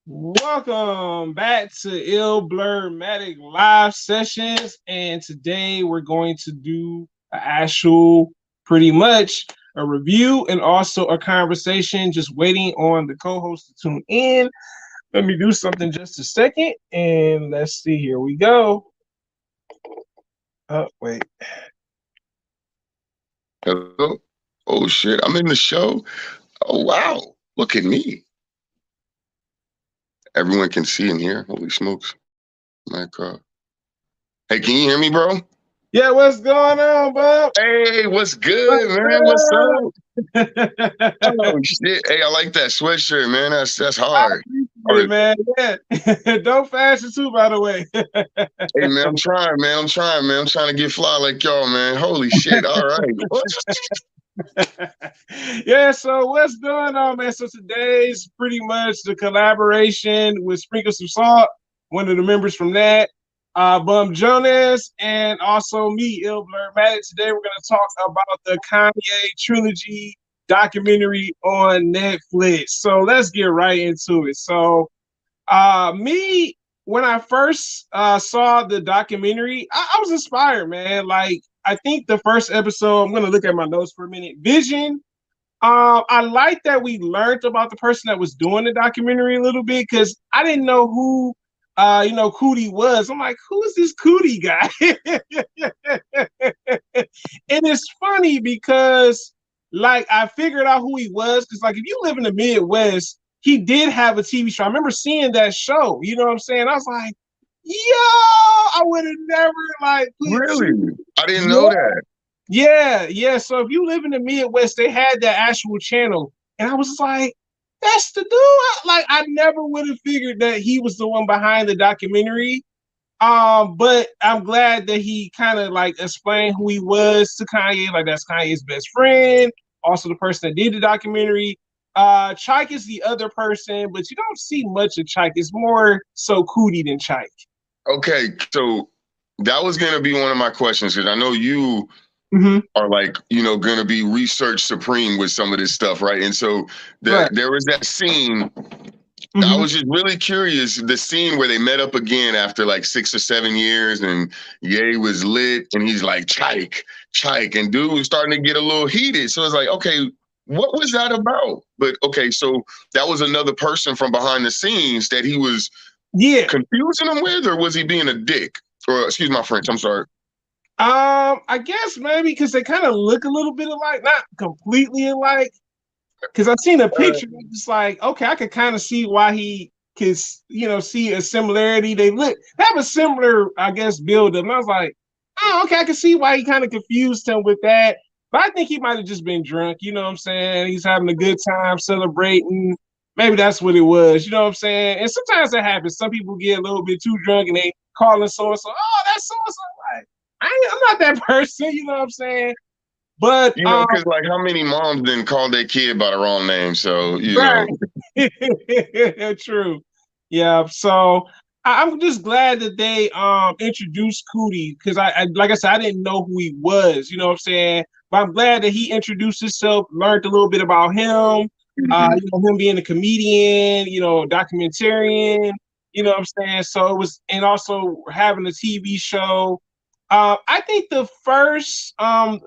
Welcome back to Blurmatic live sessions, and today we're going to do an actual, pretty much a review and also a conversation. Just waiting on the co-host to tune in. Let me do something just a second, and let's see. Here we go. Oh wait. Hello. Oh shit, I'm in the show. Oh wow, look at me. Everyone can see and hear. Holy smokes. My God. Hey, can you hear me, bro? Yeah, what's going on, Bob? Hey, what's good, man? What's up? Oh shit. Hey, I like that sweatshirt, man. That's hard. All Hey right. man, yeah. Don't fashion too, by the way. Hey man, I'm trying, man. I'm trying to get fly like y'all, man. Holy shit. All right. What? Yeah, so what's going on, man? So today's pretty much the collaboration with Sprinkle Some Salt, one of the members from that, Bum Jonas, and also me, Ill Blurmatic. Today we're going to talk about the Kanye Trilogy documentary on Netflix. So let's get right into it. So me, when I first saw the documentary, I was inspired, man. Like, I think the first episode, I'm gonna look at my notes for a minute. Vision. I like that we learned about the person that was doing the documentary a little bit because I didn't know who, Cootie was. I'm like, who is this Cootie guy? And it's funny because, like, I figured out who he was because, like, if you live in the Midwest, he did have a TV show. I remember seeing that show. You know what I'm saying? I was like, yo, I would have never like put Really? two. I didn't Yeah, know that. yeah. So if you live in the Midwest, they had that actual channel, and I was just like, that's the dude. Like, I never would have figured that he was the one behind the documentary. But I'm glad that he kind of like explained who he was to Kanye. Like, that's Kanye's best friend, also the person that did the documentary. Chike is the other person, but you don't see much of Chike. It's more so Cootie than Chike. Okay, so that was gonna be one of my questions because I know you Mm-hmm. are like, going to be research supreme with some of this stuff, right? And so Right. there was that scene. I Mm-hmm. was just really curious, the scene where they met up again after like 6 or 7 years, and Ye was lit, and he's like, Chike, and dude was starting to get a little heated. So it's like, okay, what was that about? But okay, so that was another person from behind the scenes that he was Yeah. confusing him with, or was he being a dick? Or excuse my French, I'm sorry. I guess maybe because they kind of look a little bit alike, not completely alike. Because I've seen a picture, it's like, okay, I could kind of see why he could, see a similarity. They have a similar, I guess, build up. And I was like, oh, okay, I can see why he kind of confused him with that. But I think he might have just been drunk. You know what I'm saying? He's having a good time celebrating. Maybe that's what it was. You know what I'm saying? And sometimes that happens. Some people get a little bit too drunk and they calling so and so. Oh, that's so and so. Like, I'm not that person. You know what I'm saying? But Because like how many moms didn't call their kid by the wrong name? So, right. True. Yeah. So I'm just glad that they introduced Cootie because I like I said, I didn't know who he was, you know what I'm saying? But I'm glad that he introduced himself, learned a little bit about him, Mhm. him being a comedian, documentarian, you know what I'm saying? So it was, and also having a TV show. I think the first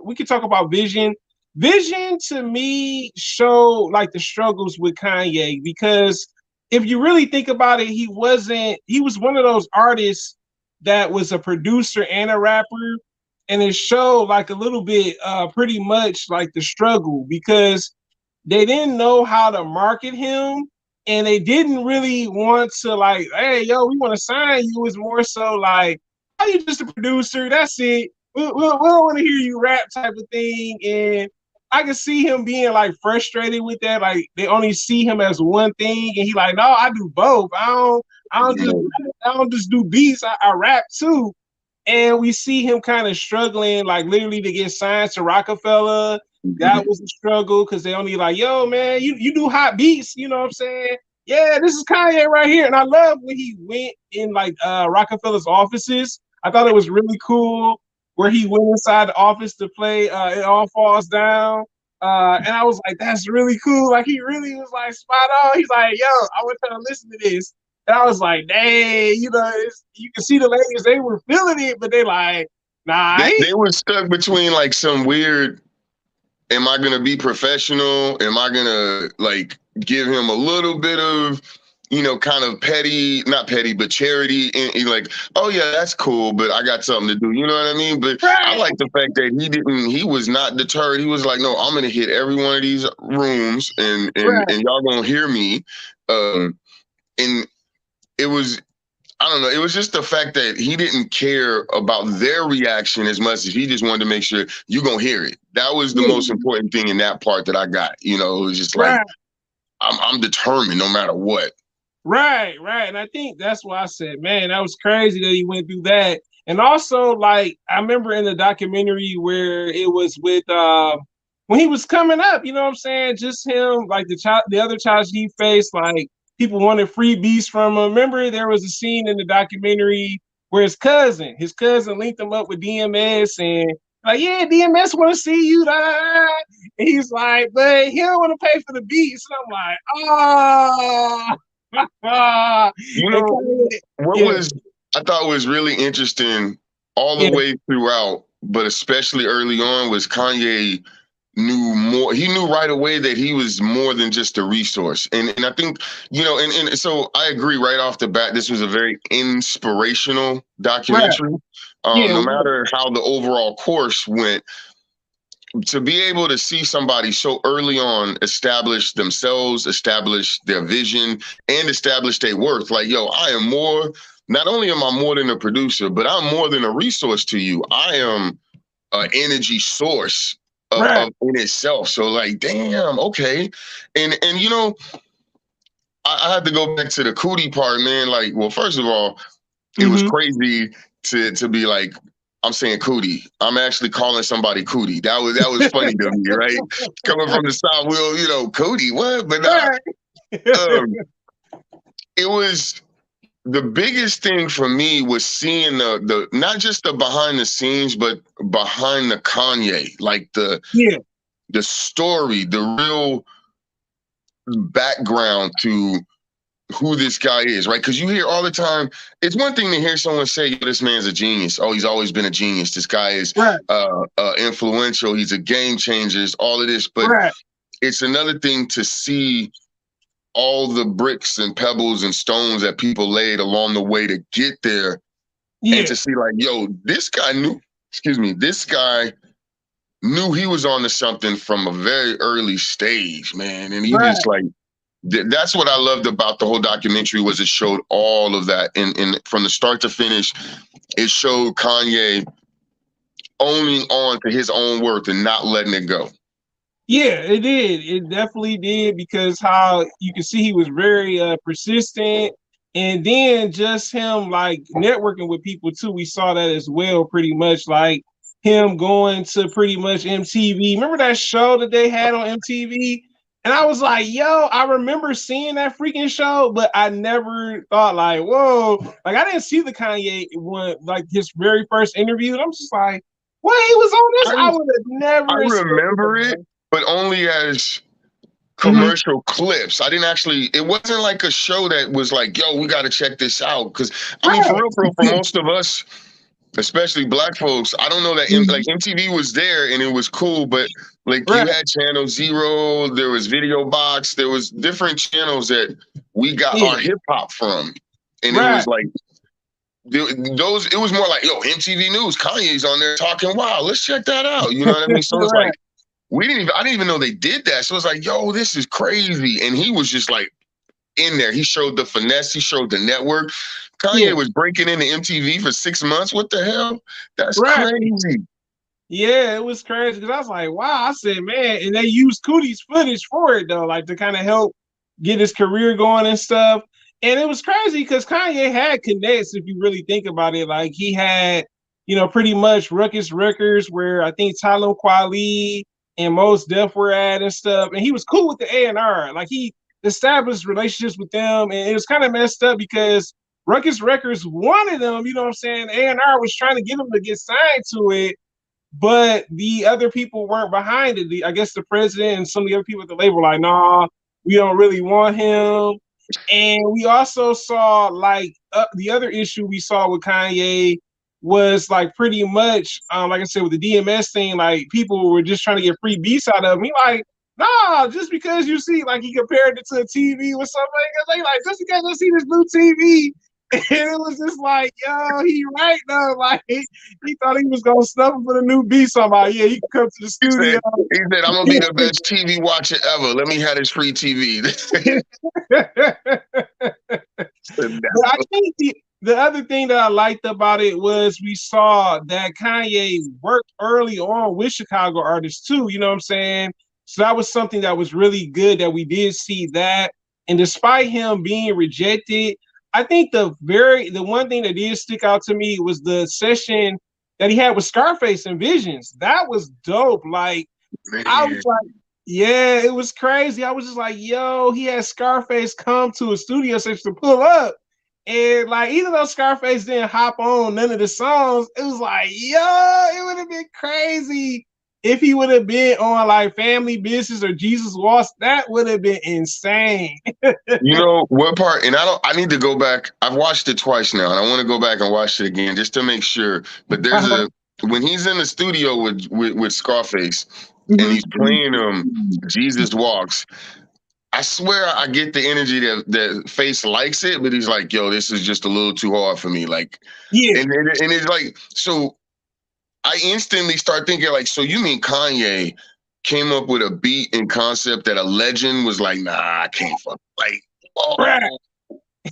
we could talk about Vision. Vision to me showed like the struggles with Kanye because if you really think about it, he was one of those artists that was a producer and a rapper. And it showed like a little bit pretty much like the struggle because they didn't know how to market him and they didn't really want to like, hey, yo, we want to sign you. It's more so like, oh, you just a producer. That's it. We don't want to hear you rap type of thing. And I can see him being like frustrated with that. Like they only see him as one thing, and he like, no, I do both. I don't just do beats. I rap too. And we see him kind of struggling, like literally to get signed to Rockefeller. That was a struggle because they only like, yo, man, you do hot beats, you know what I'm saying? Yeah, this is Kanye right here. And I love when he went in like Rockefeller's offices. I thought it was really cool where he went inside the office to play It All Falls Down. And I was like, that's really cool. Like he really was like spot on. He's like, yo, I want you to listen to this. And I was like, dang, you can see the ladies, they were feeling it, but they like, nah. They were stuck between like some weird, am I gonna be professional? Am I gonna like give him a little bit of, kind of petty, not petty, but charity, and like, oh yeah, that's cool, but I got something to do. You know what I mean? But I Right, like the fact that he was not deterred. He was like, no, I'm gonna hit every one of these rooms, and right. y'all gonna hear me. And it was, I don't know. It was just the fact that he didn't care about their reaction as much as he just wanted to make sure you gonna hear it. That was the Yeah, most important thing in that part that I got. It was just like right, I'm determined no matter what. right. And I think that's why I said, man, that was crazy that he went through that. And also, like, I remember in the documentary where it was with when he was coming up, you know what I'm saying? Just him, like the other child he faced, like people wanted free beats from him. Remember, there was a scene in the documentary where his cousin linked him up with DMS and like, yeah, DMS want to see you. Da, da, da. And he's like, but he don't want to pay for the beats. And I'm like, oh. You And know what yeah, was I thought was really interesting all the yeah, way throughout, but especially early on was Kanye knew more. He knew right away that he was more than just a resource. And I think, and so I agree right off the bat, this was a very inspirational right, documentary. yeah, No matter how the overall course went, to be able to see somebody so early on establish themselves, establish their vision, and establish their worth. Like, yo, I am more, not only am I more than a producer, but I'm more than a resource to you. I am an energy source right. of in itself. So like, damn, okay. And I had to go back to the cootie part, man. Like, well, first of all, it was Mm-hmm. crazy to be like, I'm saying cootie. I'm actually calling somebody cootie. That was funny to me, right? Coming from the South, cootie, what? But nah, Right. um, it was the biggest thing for me was seeing the not just the behind the scenes, but behind the Kanye, like Yeah, the story, the real background to who this guy is, right? Because you hear all the time, it's one thing to hear someone say, this man's a genius. Oh, he's always been a genius. This guy is right, influential. He's a game changer, all of this. But right. it's another thing to see all the bricks and pebbles and stones that people laid along the way to get there and Yeah, to see like, yo, this guy knew he was onto something from a very early stage, man. And he right. just like, that's what I loved about the whole documentary was it showed all of that, and from the start to finish, it showed Kanye owning on to his own worth and not letting it go. Yeah, it did. It definitely did because how you can see he was very persistent, and then just him like networking with people too. We saw that as well, pretty much like him going to pretty much MTV. Remember that show that they had on MTV? And I was like, yo, I remember seeing that freaking show, but I never thought like, whoa, like I didn't see the Kanye one, like his very first interview. And I'm just like, what, he was on this? I, I would have I never expected remember it, that. but only as Mhm. commercial clips. I didn't actually, it wasn't like a show that was like, yo, we got to check this out. Because, I mean, Right. for real, for most of us, especially black folks, I don't know that like Mhm. MTV was there and it was cool, but like you Right. had Channel Zero, there was Video Box, there was different channels that we got Yeah. our hip hop from, and it Right. was like those. It was more like, yo, MTV News, Kanye's on there talking. Wow, let's check that out. You know what I mean? So it's Right. like I didn't even know they did that. So it's like, yo, this is crazy, and he was just like in there. He showed the finesse. He showed the network. Yeah. Kanye was breaking into MTV for 6 months. What the hell? That's Right. crazy. Yeah, it was crazy because I was like, wow. I said, man, and they used Cootie's footage for it though, like to kind of help get his career going and stuff. And it was crazy because Kanye had connects, if you really think about it. Like he had, pretty much Ruckus Records, where I think Talon Kweli and Most Def were at and stuff. And he was cool with the A&R. Like he established relationships with them, and it was kind of messed up because Ruckus Records wanted them. You know what I'm saying? A&R was trying to get him to get signed to it. but the other people weren't behind it. I guess the president and some of the other people at the label were like, nah, we don't really want him. And we also saw like the other issue we saw with Kanye was like pretty much like I said with the DMS thing, like people were just trying to get free beats out of him. He like, nah, just because you see like he compared it to a TV or something, they like just because I see this new TV. And it was just like, yo, he right though. Like he thought he was gonna snuff him for the new beat. Somehow, yeah, he could come to the He studio. said, he said, I'm gonna be the best TV watcher ever. Let me have this free TV. But I think the other thing that I liked about it was we saw that Kanye worked early on with Chicago artists too. You know what I'm saying? So that was something that was really good that we did see that. And despite him being rejected, I think the one thing that did stick out to me was the session that he had with Scarface and Visions. That was dope. Like I was Man. like, yeah, it was crazy. I was just like, yo, he had Scarface come to a studio session to pull up. And like, even though Scarface didn't hop on none of the songs, it was like, yo, it would have been crazy if he would have been on like Family Business or Jesus Walks. That would have been insane. You know what part? And I need to go back. I've watched it twice now, and I want to go back and watch it again just to make sure. But there's a when he's in the studio with Scarface and he's playing Jesus Walks. I swear I get the energy that Face likes it, but he's like, yo, this is just a little too hard for me. Like, Yeah, and it's like, so I instantly start thinking like, so you mean Kanye came up with a beat and concept that a legend was like, nah, I can't fuck. Like, right.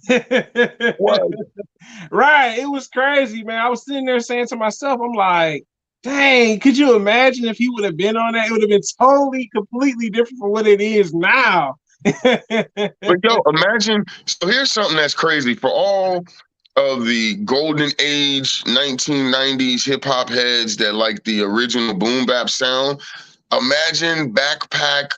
whoa, what? Right. It was crazy, man. I was sitting there saying to myself, I'm like, dang, could you imagine if he would have been on that? It would have been totally, completely different from what it is now. But yo, imagine. So here's something that's crazy for all of the golden age 1990s hip hop heads that like the original boom bap sound. Imagine backpack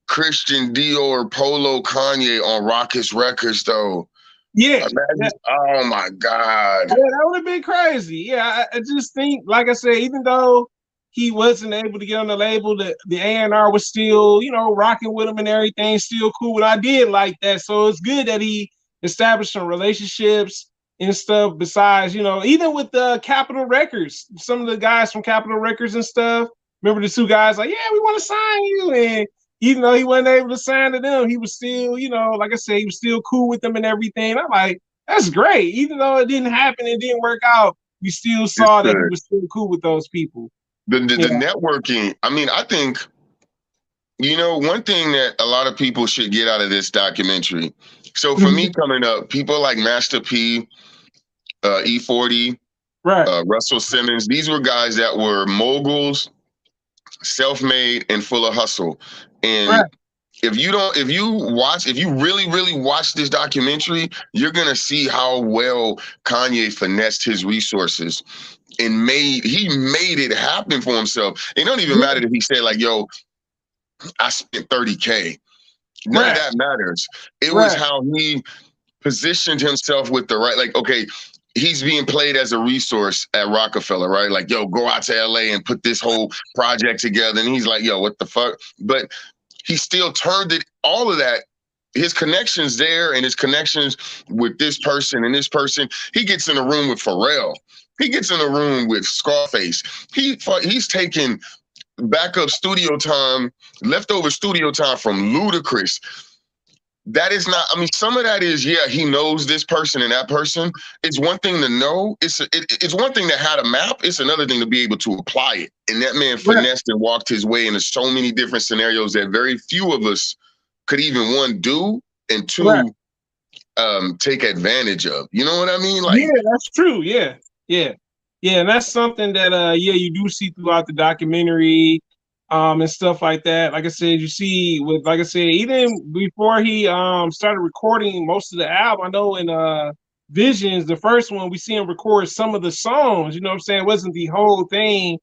Christian Dior Polo Kanye on Rockets Records though. Yeah. Imagine, oh my God. Yeah, that would have been crazy. Yeah, I just think, like I said, even though he wasn't able to get on the label, the A&R was still, rocking with him and everything, still cool. And I did like that. So it's good that he established some relationships and stuff besides, even with the Capitol Records, some of the guys from Capitol Records and stuff. Remember the two guys like, yeah, we want to sign you. And even though he wasn't able to sign to them, he was still, like I said, he was still cool with them and everything. I'm like, that's great. Even though it didn't happen, it didn't work out. We still It's saw that he good. was still cool with those people. The networking, I mean, I think, one thing that a lot of people should get out of this documentary. So for me coming up, people like Master P, E40, Right. Russell Simmons, these were guys that were moguls, self-made, and full of hustle. And Right. if you really, really watch this documentary, you're gonna see how well Kanye finessed his resources and he made it happen for himself. It don't even matter if he said like, yo, I spent 30K. None of Right. that matters. It was Right. how he positioned himself with the right, like, okay, he's being played as a resource at Rockefeller, right? Like, yo, go out to LA and put this whole project together. And he's like, yo, what the fuck? But he still turned it, all of that, his connections there and his connections with this person and this person. He gets in a room with Pharrell. He gets in a room with Scarface. He's taking backup studio time, leftover studio time from Ludacris. That is not, I mean, some of that is, yeah, he knows this person and that person. It's one thing to know. It's one thing to have a map. It's another thing to be able to apply it. And that man finessed and walked his way into so many different scenarios that very few of us could even, one, do, and two, take advantage of. You know what I mean? Like, yeah, that's true. Yeah. Yeah. Yeah. And that's something that you do see throughout the documentary. And stuff like that. Like I said, you see with, like I said, even before he started recording most of the album, I know in Visions, the first one, we see him record some of the songs, you know what I'm saying? It wasn't the whole thing,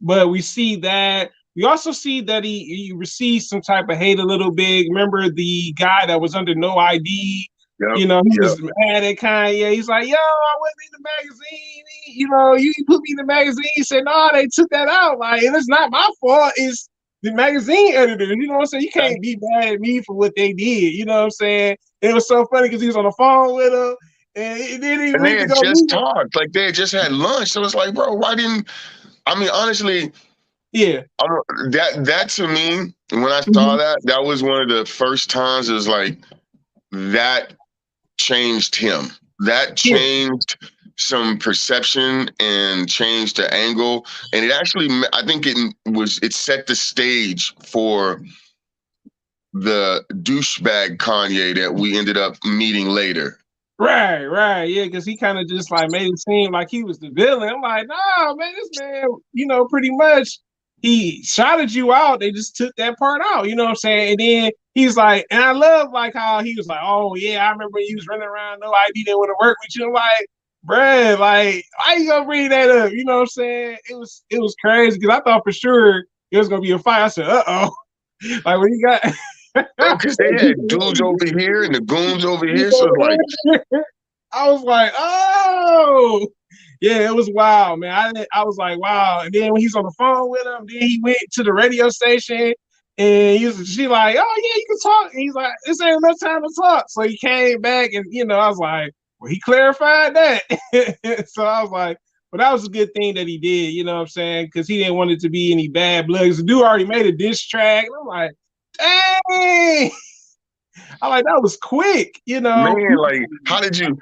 but we see that. We also see that he received some type of hate a little bit. Remember the guy that was under no ID Yep. You know, he Yep. was mad at Kanye. He's like, yo, I wasn't in the magazine. You know, you put me in the magazine. He said, no, they took that out. Like, and it's not my fault. It's the magazine editors. You know what I'm saying? You can't be mad at me for what they did. You know what I'm saying? It was so funny because he was on the phone with him. And then he And they went to had go just meet him. talked, like they had just had lunch. So it's like, bro, why didn't? I mean, honestly, Yeah. that to me, when I saw Mhm. that, that was one of the first times it was like that changed him. That Yeah. changed some perception and changed the angle. And it actually, I think it set the stage for the douchebag Kanye that we ended up meeting later. Right, yeah, because he kind of just like made it seem like he was the villain. I'm like, nah, man, this man, you know, pretty much he shouted you out. They just took that part out, you know what I'm saying? And then he's like, and I love like how he was like, oh yeah, I remember you was running around, no ID didn't want to work with you. I'm like, bruh, like, why you gonna bring that up? You know what I'm saying? It was crazy because I thought for sure it was gonna be a fight. I said, uh-oh. Like when you got Bro, because they had dudes over here and the goons over here. So it's like, I was like, oh, yeah, it was wild, man. I was like, wow. And then when he's on the phone with him, then he went to the radio station and she like, oh yeah, you can talk. And he's like, this ain't enough time to talk. So he came back and I was like, well, he clarified that. So I was like, but that was a good thing that he did, you know what I'm saying? Because he didn't want it to be any bad blood. Because the dude already made a diss track. And I'm like, dang. I like that was quick, you know. man, like, how did you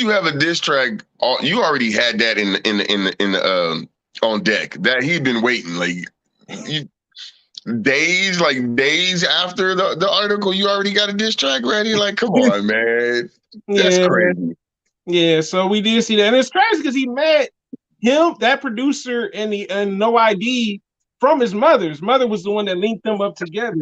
have a diss track? You already had that in the on deck. That he'd been waiting you, days after the article. You already got a diss track ready. Like, come on, man, that's Yeah, crazy. yeah. So we did see that, and it's crazy because he met him, that producer, and No ID from his mother. His mother was the one that linked them up together.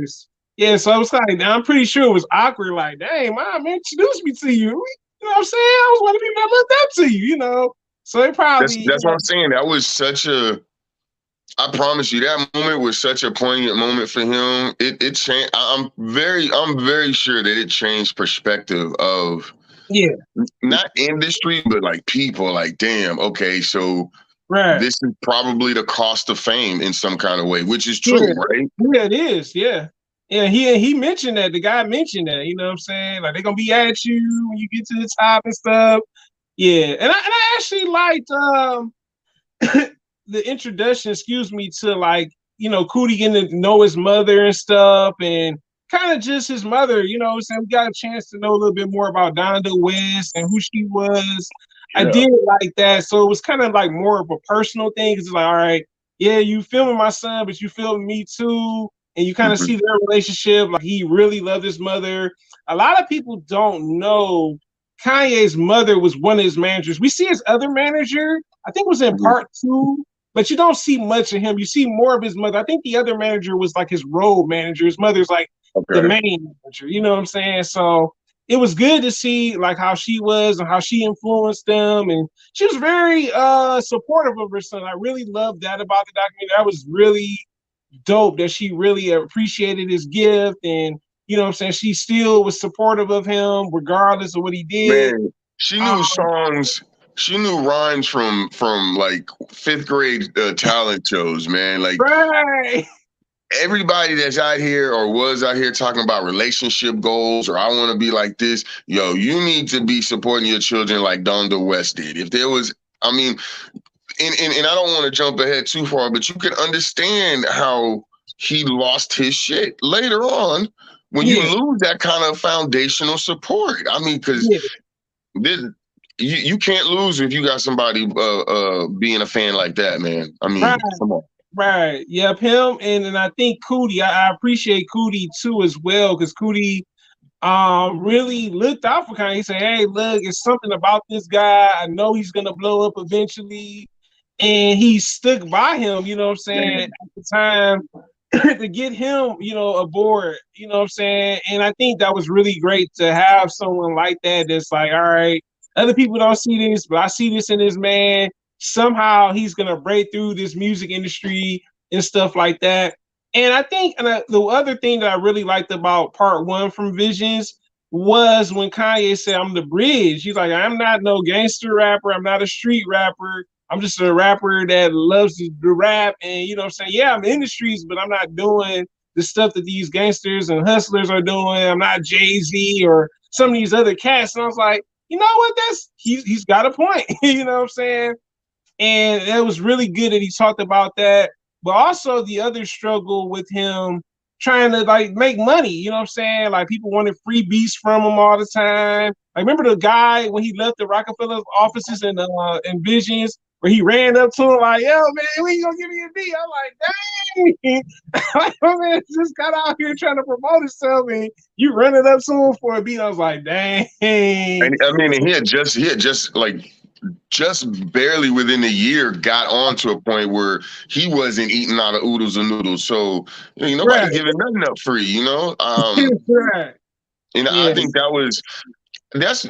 Yeah, so I was like, I'm pretty sure it was awkward. Like, dang, mom introduced me to you. You know what I'm saying? I was one of the people that looked up to you. You know, so they That's probably, that's what I'm saying. That was such a. I promise you, that moment was such a poignant moment for him. It changed. I'm very sure that it changed perspective of yeah, not industry, but like people. Like, damn, okay, so right. this is probably the cost of fame in some kind of way, which is Yeah, true, right? yeah, it is. Yeah. Yeah, he mentioned that. The guy mentioned that, you know what I'm saying? Like they're gonna be at you when you get to the top and stuff. Yeah. And I actually liked the introduction, excuse me, to like, Cootie getting to know his mother and stuff and kind of just his mother, you know what I'm saying? We got a chance to know a little bit more about Donda West and who she was. I Yeah. did like that. So it was kind of like more of a personal thing. Cause it's like, all right, yeah, you filming my son, but you filming me too. And you kind of Mhm. see their relationship. Like he really loved his mother. A lot of people don't know Kanye's mother was one of his managers. We see his other manager, I think it was in Mhm. part two, but you don't see much of him. You see more of his mother. I think the other manager was like his road manager. His mother's like the Okay. main manager. You know what I'm saying? So it was good to see like how she was and how she influenced them, and she was very supportive of her son. I really loved that about the documentary. That was really dope that she really appreciated his gift, and you know what I'm saying, she still was supportive of him regardless of what he did. Man, she Um, knew songs. She knew rhymes from like fifth grade talent shows, man. Like right. everybody that's out here or was out here talking about relationship goals or I want to be like this, yo, you need to be supporting your children like Donda West did. If there was, I mean, and I don't want to jump ahead too far, but you can understand how he lost his shit later on when you Yeah, lose that kind of foundational support. I mean, because yeah, this, you can't lose if you got somebody being a fan like that, man. I right. mean, come on. Right. Yep. Him and I think Cootie. I appreciate Cootie too as well because Cootie really looked out for Kanye. He said, "Hey, look, it's something about this guy. I know he's gonna blow up eventually," and he stuck by him. You know what I'm saying? At the time to get him, aboard. You know what I'm saying? And I think that was really great to have someone like that. That's like, all right, other people don't see this, but I see this in this man. Somehow he's gonna break through this music industry and stuff like that. And I think the other thing that I really liked about part one from Visions was when Kanye said, "I'm the bridge." He's like, "I'm not no gangster rapper. I'm not a street rapper. I'm just a rapper that loves to rap." And you know what I'm saying? Yeah, I'm in the streets, but I'm not doing the stuff that these gangsters and hustlers are doing. I'm not Jay-Z or some of these other cats. And I was like, you know what? He's got a point. You know what I'm saying? And it was really good that he talked about that. But also the other struggle with him trying to like make money, you know what I'm saying? Like people wanted free beats from him all the time. I remember the guy when he left the Rockefeller offices in Visions where he ran up to him like, "Yo, man, when you gonna give me a beat?" I'm like, dang, like, oh, man, just got out here trying to promote himself and you running up to him for a beat. I was like, dang. And I mean, he had just like just barely within a year got on to a point where he wasn't eating out of oodles and noodles. So nobody Right. giving nothing up free, Right. And I Yeah. think that's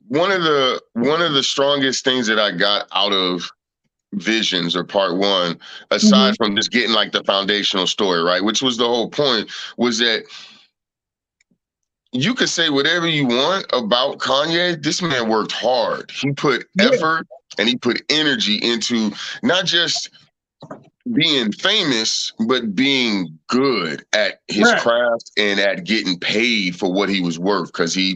one of the strongest things that I got out of Visions or Part One, Mhm. aside from just getting like the foundational story, right? Which was the whole point, was that you could say whatever you want about Kanye. This man worked hard. He put Yeah. effort and he put energy into not just being famous, but being good at his Right. craft and at getting paid for what he was worth. Cause I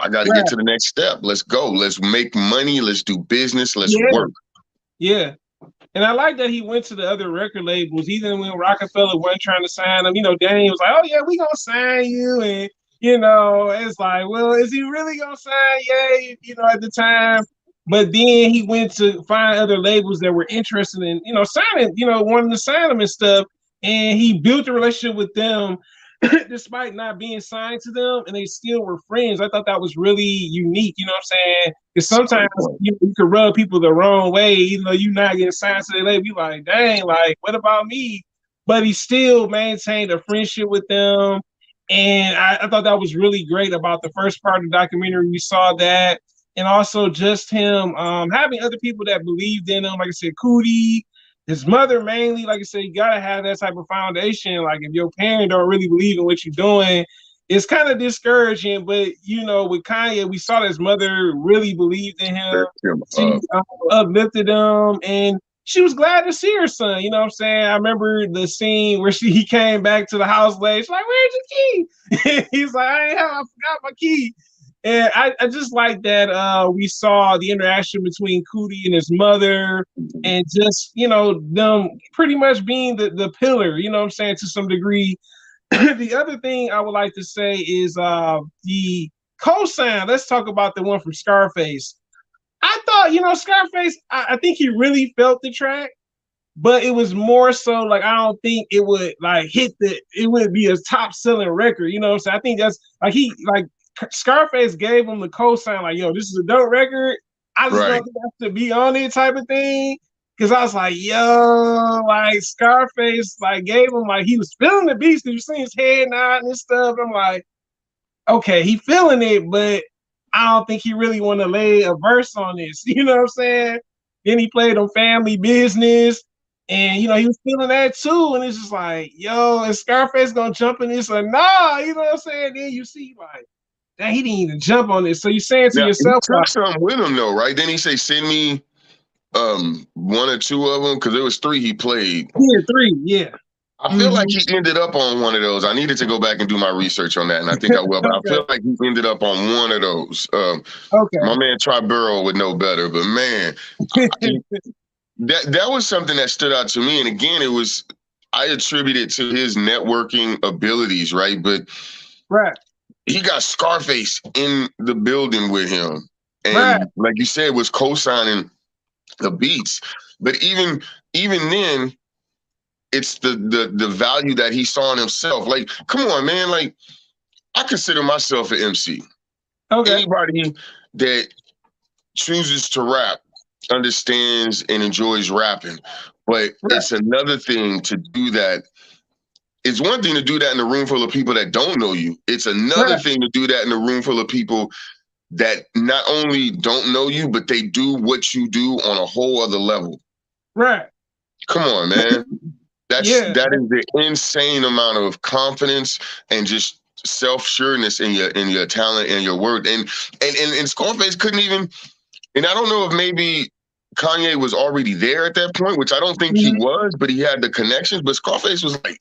got to get Right. to the next step. Let's go. Let's make money. Let's do business. Let's Yeah. work. Yeah. And I like that he went to the other record labels, even when Rockefeller wasn't trying to sign him. You know, Danny was like, "Oh yeah, we gonna sign you," and it's like, well, is he really gonna sign Ye? At the time. But then he went to find other labels that were interested in, signing, wanting to sign him and stuff. And he built a relationship with them despite not being signed to them, and they still were friends. I thought that was really unique. You know what I'm saying? Because That's a sometimes great point. you could rub people the wrong way, even though you're not getting signed to the label. You like, dang, like, what about me? But he still maintained a friendship with them. And I thought that was really great about the first part of the documentary. We saw that. And also just him having other people that believed in him, like I said, Cootie, his mother mainly, like I said, you gotta have that type of foundation. Like if your parent don't really believe in what you're doing, it's kind of discouraging. But with Kanye, we saw that his mother really believed in him. Lift him She up. uplifted him, and she was glad to see her son. You know what I'm saying? I remember the scene where he came back to the house late. She's like, "Where's your key?" He's like, I forgot my key." And I just like that we saw the interaction between Cootie and his mother, and just them pretty much being the pillar, you know what I'm saying, to some degree. The other thing I would like to say is the cosign. Let's talk about the one from Scarface. I thought, Scarface, I think he really felt the track, but it was more so like I don't think it would like it would be a top selling record. You know what I'm saying? I think that's like he like Scarface gave him the cosign, like, "Yo, this is a dope record. I just Right. don't think I have to be on it," type of thing. Cause I was like, yo, like Scarface, like gave him like he was feeling the beats. Cause you see his head nodding and stuff. I'm like, okay, he feeling it, but I don't think he really want to lay a verse on this. You know what I'm saying? Then he played on Family Business, and he was feeling that too. And it's just like, yo, is Scarface gonna jump in this or nah? You know what I'm saying? Then you see like, dang, he didn't even jump on this. So you're saying to Now he yourself, took like, something with him though, right? Then he say, "Send me one or two of them," because there was three he played. yeah, three, yeah. I feel like Mm-hmm. he ended up on one of those. I needed to go back and do my research on that, and I think I will. But I Okay, feel like he ended up on one of those. My okay. man Triborough would know better, but man, that was something that stood out to me. And again, I attribute it to his networking abilities, right? But Right, he got Scarface in the building with him, right, and like you said, was co-signing the beats. But even then, it's the value that he saw in himself. Like, come on, man. Like, I consider myself an MC. okay, Anybody that chooses to rap understands and enjoys rapping. But right, it's another thing to do that. It's one thing to do that in a room full of people that don't know you. It's another right, thing to do that in a room full of people that not only don't know you, but they do what you do on a whole other level. right. Come on, man. Yeah, That is the insane amount of confidence and just self-sureness in your talent and your word. And Scarface couldn't even, and I don't know if maybe Kanye was already there at that point, which I don't think he Mhm. was, but he had the connections. But Scarface was like,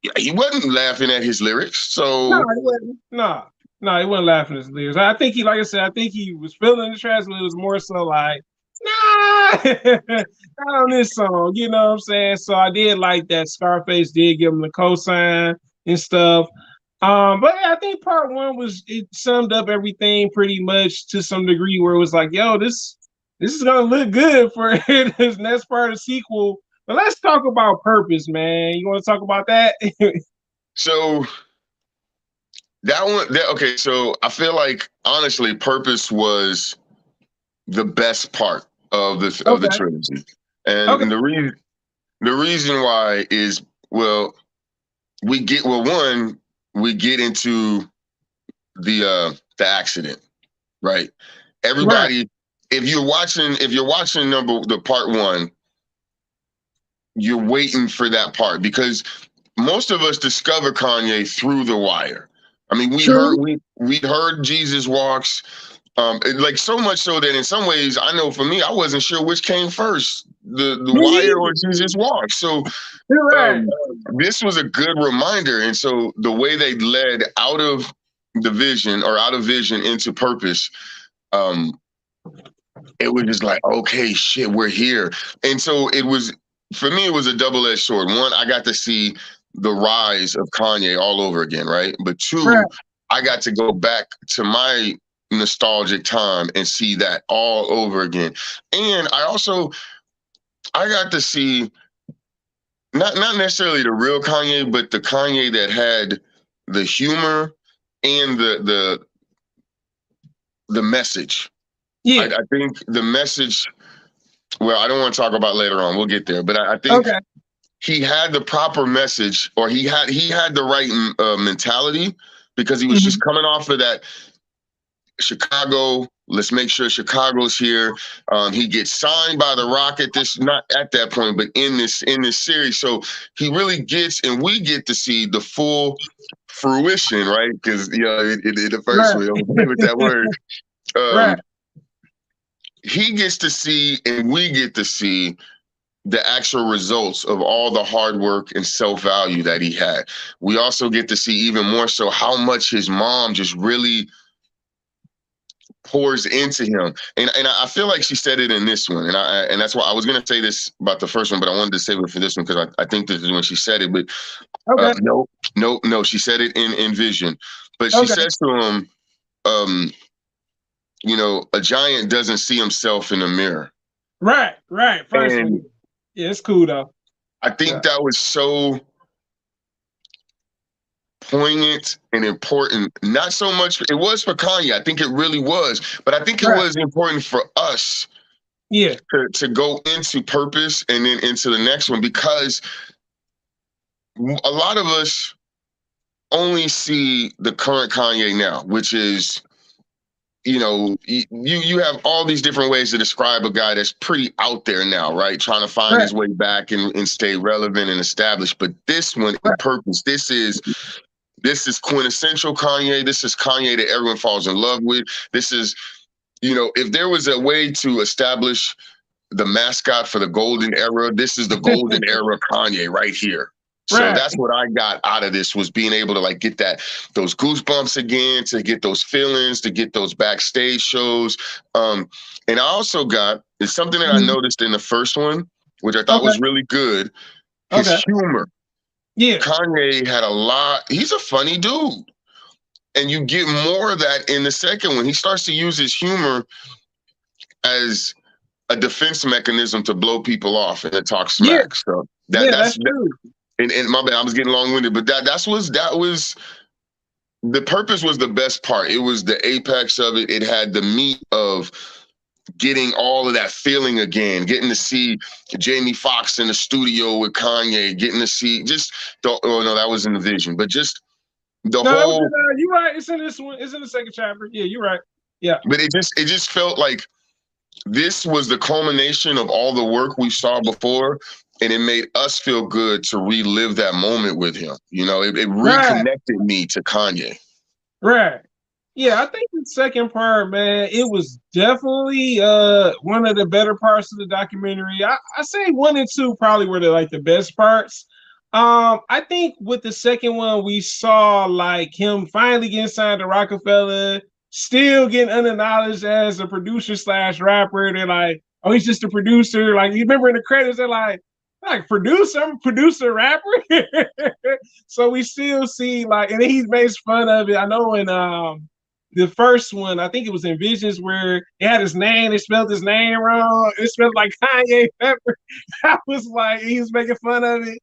yeah, he wasn't laughing at his lyrics. No, So he wasn't. No, he wasn't laughing at his lyrics. I think he, like I said, I think he was feeling the trash, but it was more so like, nah, not on this song. You know what I'm saying? So I did like that Scarface did give him the cosign and stuff. But yeah, I think part one was it summed up everything pretty much to some degree where it was like, yo, this is gonna look good for this next part of the sequel. But let's talk about purpose, man. You want to talk about that? so that one that okay, so I feel like honestly, Purpose was the best part of the Okay. trilogy. Okay. And the reason why is, well, one, we get into the accident, right? Right. Everybody, if you're watching the part one, you're waiting for that part because most of us discover Kanye through The Wire. I mean, True. we heard Jesus Walks, like so much so that in some ways, I know for me, I wasn't sure which came first, the Me Wire or either. Jesus Walks. So You're right. um, this was a good reminder, and so the way they led out of the vision or out of vision into purpose, um, it was just like, okay, shit, we're here. And so it was, for me, it was a double-edged sword. One, I got to see the rise of Kanye all over again, right? But Right. two, I got to go back to my nostalgic time and see that all over again. And I got to see not necessarily the real Kanye, but the Kanye that had the humor and the message. Yeah. I think the message, well, I don't want to talk about later on. We'll get there, but I think Okay. he had the proper message, or he had the right mentality because he was just Mhm. coming off of that Chicago. Let's make sure Chicago's here. He gets signed by the Rock at this, not at that point, but in this series. So he really gets, and we get to see the full fruition, right? Because in the first Right. one, I'm play with that word. Right. Um, he gets to see, and we get to see the actual results of all the hard work and self value that he had. We also get to see even more so how much his mom just really pours into him. And I feel like she said it in this one. And that's why I was gonna say this about the first one, but I wanted to save it for this one because I think this is when she said it. But Okay. no, she said it in Vision. But she Okay. says to him, um, a giant doesn't see himself in the mirror. Right. Right. First one. And Yeah, it's cool though. I Yeah. think that was so poignant and important. Not so much, it was for Kanye. I think it really was. But I think it Right. was important for us Yeah. to go into purpose and then into the next one because a lot of us only see the current Kanye now, which is, you have all these different ways to describe a guy that's pretty out there now, right? Trying to find Right. his way back and stay relevant and established. But this one in Right. purpose, this is quintessential Kanye. This is Kanye that everyone falls in love with. This is, if there was a way to establish the mascot for the golden era, this is the golden era Kanye right here. So Right. that's what I got out of this, was being able to like get those goosebumps again, to get those feelings, to get those backstage shows. And I also got, it's something that I Mhm. noticed in the first one, which I thought Okay. was really good, his Okay. humor. Yeah. Kanye had a lot, he's a funny dude. And you get more of that in the second one. He starts to use his humor as a defense mechanism to blow people off and to talk Yeah. smack. So Yeah. That's true. and my bad, I was getting long winded, but that was the purpose was the best part. It was the apex of it. It had the meat of getting all of that feeling again, getting to see Jamie Foxx in the studio with Kanye, getting to see just oh no, that was in the vision, but just the No, that was in, whole, you're right. It's in this one. It's in the second chapter. Yeah, you're right. Yeah. but it just felt like this was the culmination of all the work we saw before, and it made us feel good to relive that moment with him. You know, it Right, reconnected me to Kanye. right. Yeah, I think the second part, man, it was definitely one of the better parts of the documentary. I say one and two probably were the best parts. I think with the second one, we saw like him finally getting signed to Rockefeller, still getting unacknowledged as a producer slash rapper. They're like, oh, he's just a producer. Like you remember in the credits, they're like producer, I'm a producer rapper. So we still see like, and then he makes fun of it. I know in the first one, I think it was in Visions where it had his name, they spelled his name wrong. It spelled like Kanye Pepper. I was like, he was making fun of it.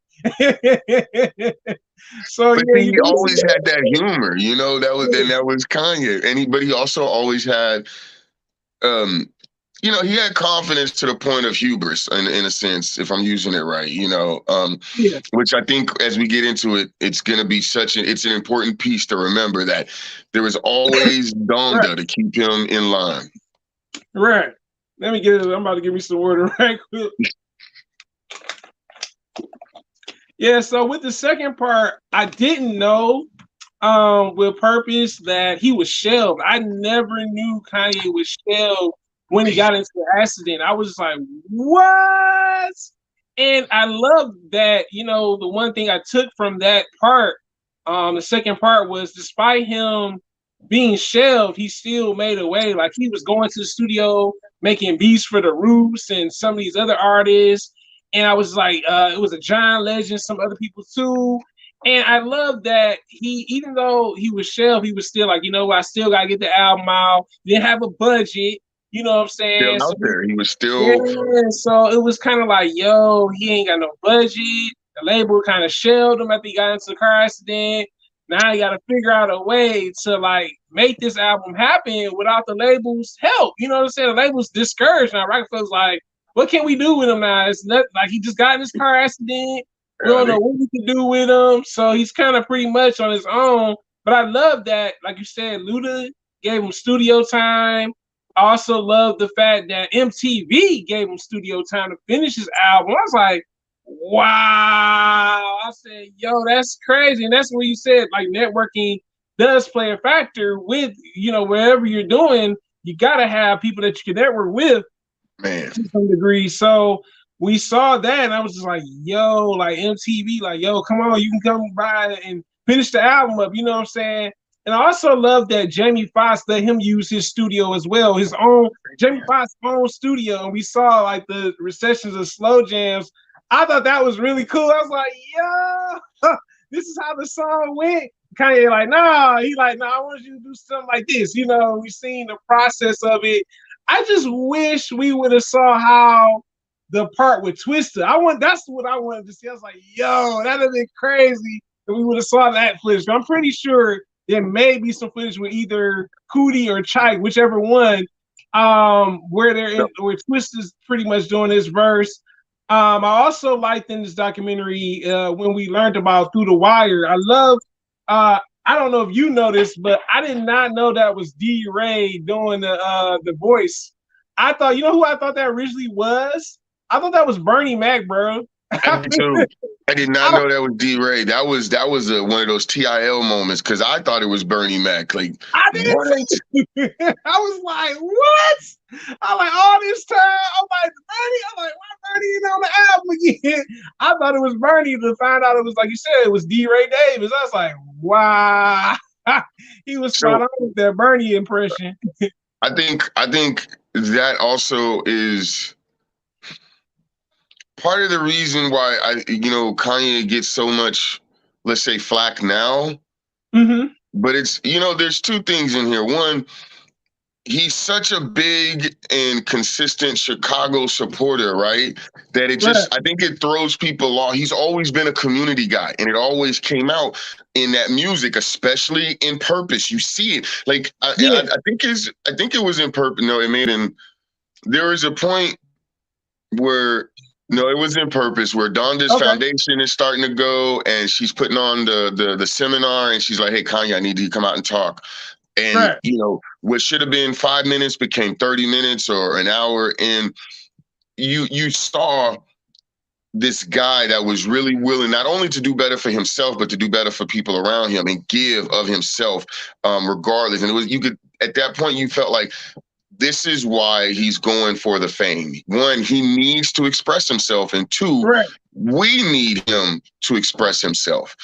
So But yeah, see, you he do see always had that. that humor, you know. That was Kanye, and but he also always had, um, you know, he had confidence to the point of hubris, in a sense, if I'm using it right, you know. Yeah, Which I think, as we get into it, it's gonna be it's an important piece to remember that there was always right, Donda to keep him in line. right. Let me get it. I'm about to give me some water right quick. Yeah, so with the second part, I didn't know with purpose that he was shelved. I never knew Kanye was shelved when he got into the accident. I was just like, what? And I love that, the one thing I took from that part, the second part was despite him being shelved, he still made a way. Like he was going to the studio, making beats for the Roots and some of these other artists. And I was like, it was a John Legend, some other people too. And I love that he, even though he was shelved, he was still like, I still gotta get the album out. Didn't have a budget, you know what I'm Still saying? So out there, he was yeah, still. so it was kind of like, yo, he ain't got no budget. The label kind of shelled him after he got into the car accident. Now he got to figure out a way to like make this album happen without the label's help. You know what I'm saying? The label's discouraged now. Rockefeller's like, what can we do with him now? It's not like he just got in his car accident. We don't know what we can do with him. So he's kind of pretty much on his own. But I love that, like you said, Luda gave him studio time. I also love the fact that MTV gave him studio time to finish his album. I was like, wow. I said, yo, that's crazy. And that's what you said, like networking does play a factor with, wherever you're doing, you gotta have people that you can network with Man, to some degree. So we saw that and I was just like, yo, like MTV, like, yo, come on, you can come by and finish the album up, you know what I'm saying? And I also love that Jamie Foxx let him use his studio as well, his own Jamie Foxx own studio. And we saw like the recessions of slow jams. I thought that was really cool. I was like, yo, this is how the song went. Kanye like, nah, he like, nah, I want you to do something like this. We seen the process of it. I just wish we would have saw how the part with Twister. That's what I wanted to see. I was like, yo, that'd have been crazy if we would have saw that footage. But I'm pretty sure there may be some footage with either Cootie or Chike, whichever one, where Twister's pretty much doing his verse. I also liked in this documentary when we learned about Through the Wire. I love I don't know if you noticed, but I did not know that was D Ray doing the voice. I thought, you know who I thought that originally was? I thought that was Bernie Mac, bro. I I, did too. I did not I, know that was D. Ray. That was one of those TIL moments because I thought it was Bernie Mac. Like I what? did too. I was like, what? I like all this time. I'm like, Bernie. I'm like, why Bernie ain't on the album again? I thought it was Bernie to find out it was like you said, it was D. Ray Davis. I was like, wow. He was spot So on with that Bernie impression. I think that also is part of the reason why Kanye gets so much, let's say, flack now. Mm-hmm. But it's there's two things in here. One, he's such a big and consistent Chicago supporter, right? That Right. I think it throws people off. He's always been a community guy, and it always came out in that music, especially in Purpose. You see it, like Yeah. I think it was in Purpose. No, it made in. There was a point where. No, it was in Purpose where Donda's Okay. foundation is starting to go, and she's putting on the seminar, and she's like, "Hey, Kanye, I need you to come out and talk." And Right. what should have been 5 minutes became 30 minutes or an hour, and you saw this guy that was really willing not only to do better for himself, but to do better for people around him and give of himself, regardless. And it was, you could, at that point, you felt like this is why he's going for the fame. One, he needs to express himself, and two, Right. we need him to express himself.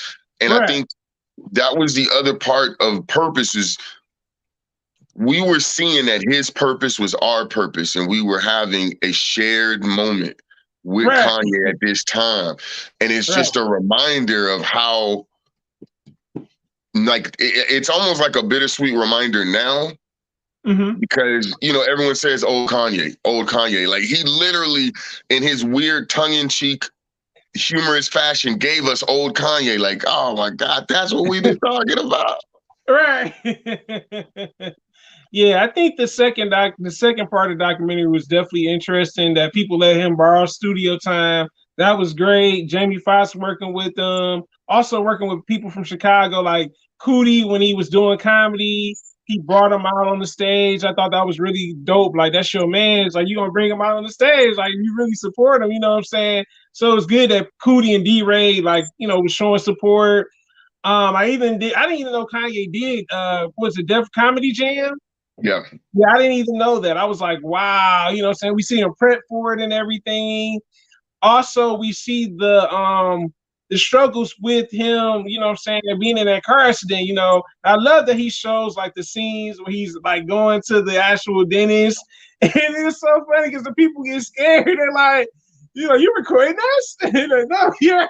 And I Right. think that was the other part of purpose, is we were seeing that his purpose was our purpose, and we were having a shared moment with Right. Kanye at this time. And it's Right. just a reminder of how, like, it's almost like a bittersweet reminder now, Mm-hmm. because, you know, everyone says old Kanye, old Kanye. Like, he literally, in his weird tongue-in-cheek, humorous fashion, gave us old Kanye. Like, oh my God, that's what we've been talking about. Right. Yeah, I think the second part of the documentary was definitely interesting. That people let him borrow studio time. That was great. Jamie Foxx working with them, also working with people from Chicago, like Cootie when he was doing comedy. He brought him out on the stage. I thought that was really dope. Like, that's your man. It's like, you gonna bring him out on the stage. Like, you really support him, you know what I'm saying? So it's good that Cootie and D-Ray, like, was showing support. I didn't even know Kanye did was it Def Comedy Jam? Yeah. Yeah, I didn't even know that. I was like, wow, you know what I'm saying? We see him prep for it and everything. Also, we see the struggles with him, you know what I'm saying, and being in that car accident. I love that he shows like the scenes where he's like going to the actual dentist. And it's so funny because the people get scared. They're like, you recording us? Like, no, yeah.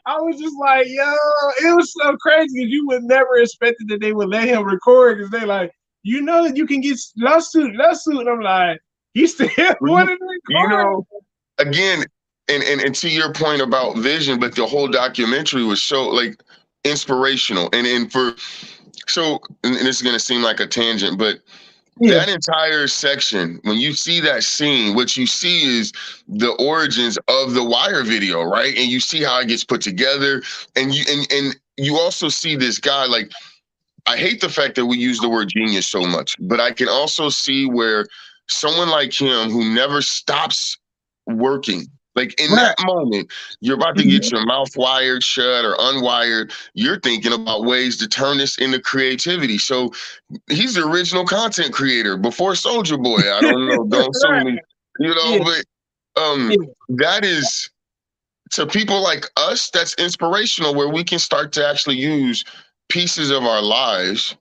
I was just like, yo, it was so crazy because you would never expected that they would let him record because they like, that you can get lawsuit. And I'm like, he still wanted to You record. know, again, and to your point about vision, but the whole documentary was so, like, inspirational. And this is gonna seem like a tangent, but Yeah. that entire section, when you see that scene, what you see is the origins of the Wire video, right? And you see how it gets put together, and you also see this guy. Like, I hate the fact that we use the word genius so much, but I can also see where someone like him, who never stops working, like, in Right. that moment, you're about to get your mouth wired shut or unwired. You're thinking about ways to turn this into creativity. So he's the original content creator before Soldier Boy. I don't know, don't sue Right. me, Yeah. but Yeah. that is, to people like us, that's inspirational, where we can start to actually use pieces of our lives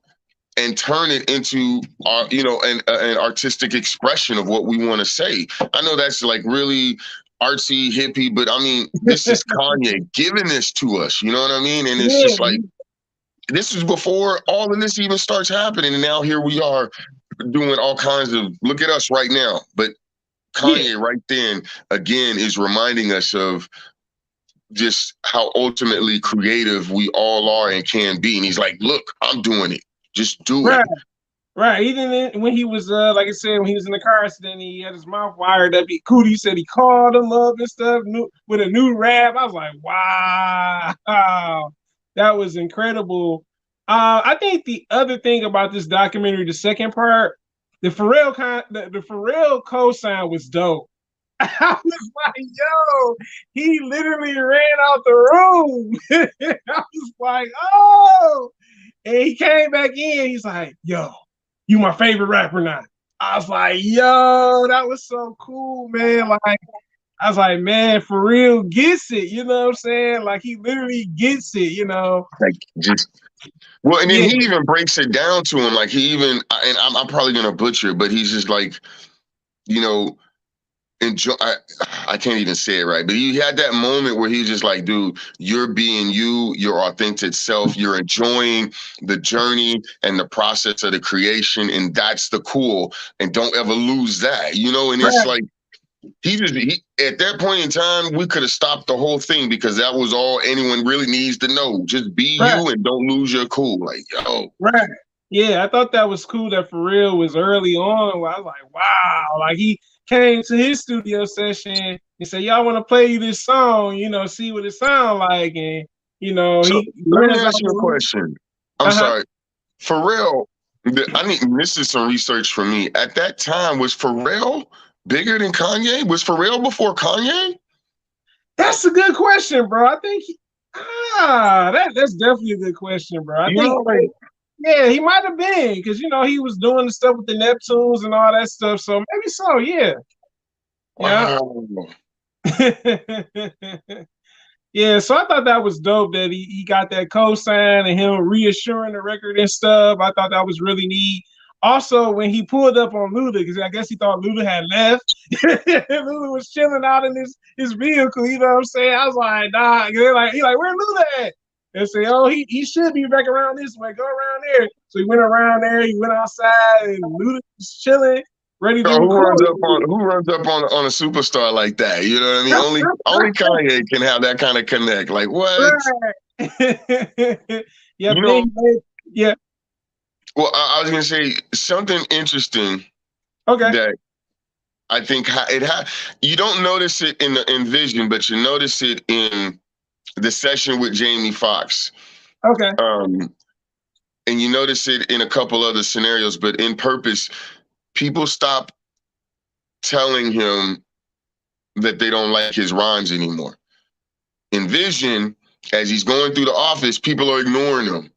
and turn it into our, an artistic expression of what we want to say. I know that's like really artsy, hippie, but I mean, this is Kanye giving this to us. You know what I mean? And it's just like, this is before all of this even starts happening, and now here we are doing all kinds of, look at us right now. But Yeah. Kanye right then again is reminding us of just how ultimately creative we all are and can be. And he's like, look, I'm doing it. Just do it. Right. Right. Even when he was, like I said, when he was in the car accident, he had his mouth wired up. Cootie said he called him up and stuff with a new rap. I was like, wow, that was incredible. I think the other thing about this documentary, the second part, the Pharrell co-sign was dope. I was like, yo, he literally ran out the room. I was like, oh, and he came back in. He's like, yo, you my favorite rapper now. I was like, yo, that was so cool, man. Like, I was like, man, for real, gets it. You know what I'm saying? Like, he literally gets it. Like, just, well, and then Yeah, he even breaks it down to him. Like, he even, and I'm probably gonna butcher it, but he's just like, you know, enjoy. I can't even say it right, but he had that moment where he's just like, dude, you're being you, your authentic self. You're enjoying the journey and the process of the creation, and that's the cool. And don't ever lose that, And it's right, like, he at that point in time, we could have stopped the whole thing, because that was all anyone really needs to know. Just be right, you and don't lose your cool. Like, yo, right. Yeah, I thought that was cool that for real was early on where I was like, wow. Like, he came to his studio session and said, y'all want to play you this song, see what it sound like. And, so he let me runs out ask you a the question. I'm uh-huh. sorry. Pharrell, I need, this is some research for me. At that time, was Pharrell bigger than Kanye? Was Pharrell before Kanye? That's a good question, bro. I think that's definitely a good question, bro. I You think know, like, yeah, he might have been because he was doing the stuff with the Neptunes and all that stuff. So maybe so, yeah. Yeah. wow. Yeah, so I thought that was dope that he got that cosign and him reassuring the record and stuff. I thought that was really neat. Also, when he pulled up on Luda, because I guess he thought Luda had left, Luda was chilling out in his vehicle. You know what I'm saying? I was like, nah. They're like, he like, where Luda at? They say, oh, he should be back around this way. Go around there. So he went around there. He went outside, and Luda was chilling, ready to So record. who runs up on a superstar like that? You know what I mean? Only Kanye can have that kind of connect. Like what? Right. Yep. You know, Yeah. well, I was gonna say something interesting Okay. that I think you don't notice it in Vision, but you notice it in the session with Jamie Foxx. Okay. Um, and you notice it in a couple other scenarios, but in Purpose, people stop telling him that they don't like his rhymes anymore. In Vision, as he's going through the office, people are ignoring him.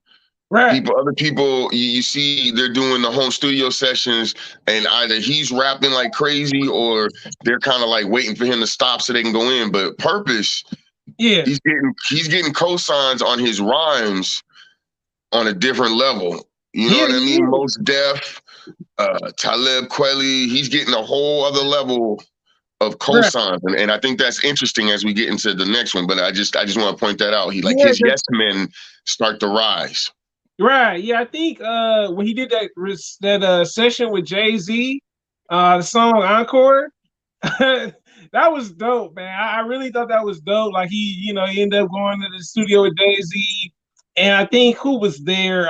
Right. Other people, you see, they're doing the home studio sessions, and either he's rapping like crazy, or they're kind of like waiting for him to stop so they can go in. But Purpose, Yeah. he's getting cosigns on his rhymes on a different level. You know Yeah. what I mean? Yeah. Most Def, Talib Kweli, he's getting a whole other level of Right. cosigns, and I think that's interesting as we get into the next one. But I just want to point that out. He like Yeah. his yes men start to rise. Right. Yeah. I think when he did that session with Jay-Z, the song Encore, that was dope, man. I really thought that was dope. Like he ended up going to the studio with Jay-Z, and I think who was there?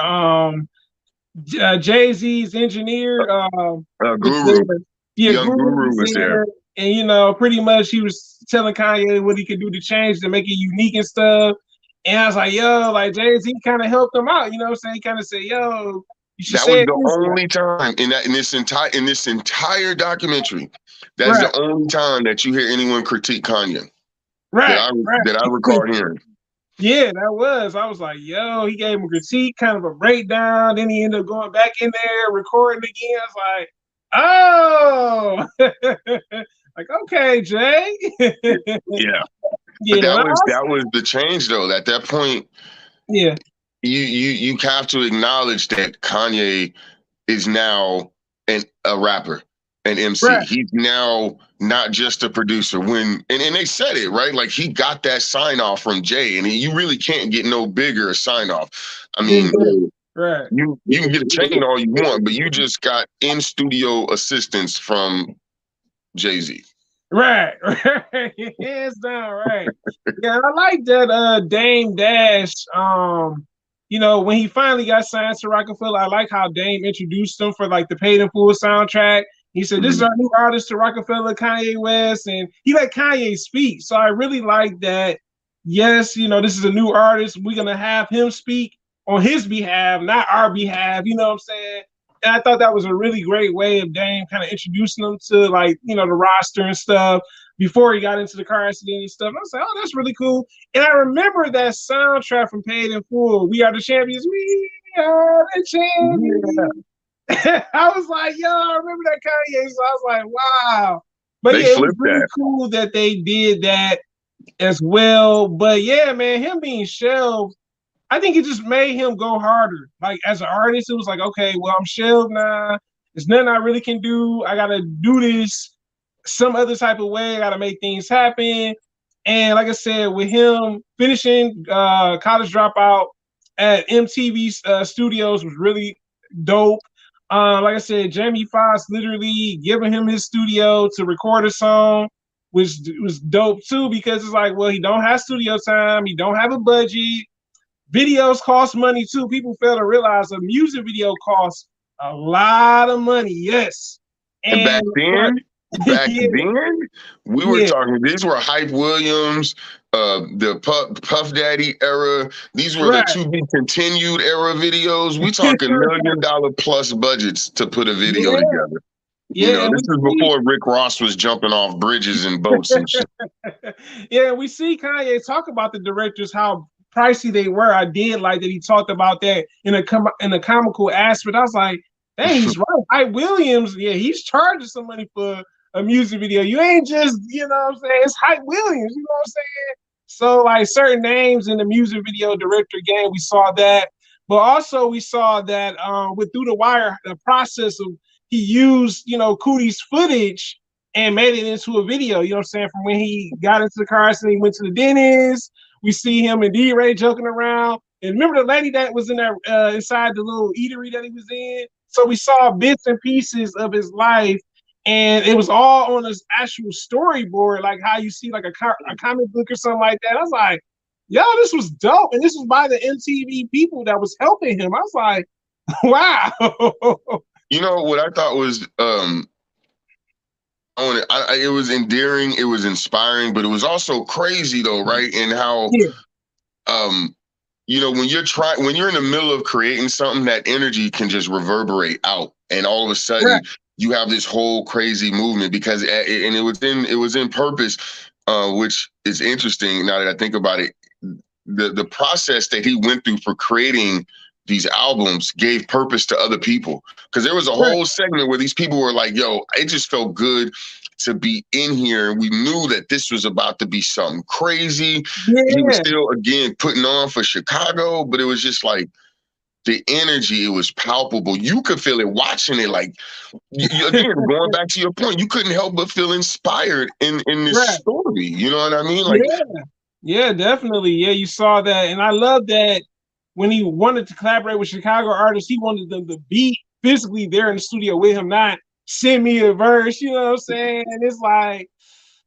Jay-Z's engineer was Guru, there. Yeah, young Guru Guru was was there. there. And pretty much he was telling Kanye what he could do to change to make it unique and stuff. And I was like, yo, like Jay-Z kind of helped him out, you know what I'm saying? He kind of said, yo, you should That say was it the this way. only time in this entire documentary. That's Right, the only time that you hear anyone critique Kanye right, right. that I recall hearing. Yeah, that was. I was like, yo, he gave him a critique, kind of a breakdown. Then he ended up going back in there, recording again. I was like, oh, like, okay, Jay. Yeah, but Yeah, that was the change though. At that point, yeah, you have to acknowledge that Kanye is now a rapper, an MC. right. He's now not just a producer. And they said it right, like he got that sign off from Jay, and you really can't get no bigger sign off. I mean, Right. you can get a chain all you want, but you just got in studio assistance from Jay-Z. Right, right. Hands down, right. Yeah, I like that Dame Dash, when he finally got signed to Rockefeller, I like how Dame introduced him for like the Paid in Full soundtrack. He said, this is our new artist to Rockefeller, Kanye West, and he let Kanye speak. So I really like that. Yes, this is a new artist. We're gonna have him speak on his behalf, not our behalf. You know what I'm saying? And I thought that was a really great way of Dame kind of introducing them to the roster and stuff before he got into the car accident and stuff. I was like, oh, that's really cool. And I remember that soundtrack from Paid in Full. We are the champions. We are the champions. Yeah. I was like, yo, I remember that Kanye. So I was like, wow. But They yeah, it was flipped really that. cool that they did that as well. But yeah, man, him being shelved, I think it just made him go harder. Like as an artist, it was like, okay, well, I'm shelved now. There's nothing I really can do. I gotta do this some other type of way. I gotta make things happen. And like I said, with him finishing College Dropout at MTV Studios was really dope. Like I said, Jamie Foxx literally giving him his studio to record a song, which was dope too, because it's like, well, he don't have studio time, he don't have a budget. Videos cost money too. People fail to realize a music video costs a lot of money. Yes, And and back yeah, then, we were yeah, talking. These were Hype Williams, the Puff Daddy era. These were the right. to be continued era videos. We talking $1 million plus budgets to put a video Yeah, together. You Yeah, know, and this is before Rick Ross was jumping off bridges and boats and shit. yeah, we see Kanye talk about the directors how pricey they were. I did like that he talked about that in a comical aspect. I was like, dang, he's right. Hype Williams, yeah, he's charging some money for a music video. You ain't just, you know what I'm saying? It's Hype Williams, you know what I'm saying? So like certain names in the music video director game, we saw that. But also we saw that with Through the Wire, the process of he used, Cootie's footage and made it into a video, you know what I'm saying? From when he got into the car accident, he went to the dentist. We see him and D-Ray joking around. And remember the lady that was in there inside the little eatery that he was in? So we saw bits and pieces of his life, and it was all on his actual storyboard, like how you see like a comic book or something like that. I was like, yo, this was dope. And this was by the MTV people that was helping him. I was like, wow. You know what I thought was it was endearing, it was inspiring, but it was also crazy though, right? And how Yeah. when you're in the middle of creating something, that energy can just reverberate out, and all of a sudden Right. you have this whole crazy movement because and it was in purpose, which is interesting now that I think about it. The process that he went through for creating these albums gave purpose to other people, because there was a Right. whole segment where these people were like, yo, it just felt good to be in here. We knew that this was about to be something crazy. He was Yeah. still, again, putting on for Chicago, but it was just like the energy, it was palpable. You could feel it watching it. Like, again, going back to your point, you couldn't help but feel inspired in this Right. story. You know what I mean? Like, Yeah. Yeah, definitely. Yeah, you saw that. And I love that when he wanted to collaborate with Chicago artists, he wanted them to be physically there in the studio with him, not send me a verse, you know what I'm saying? And it's like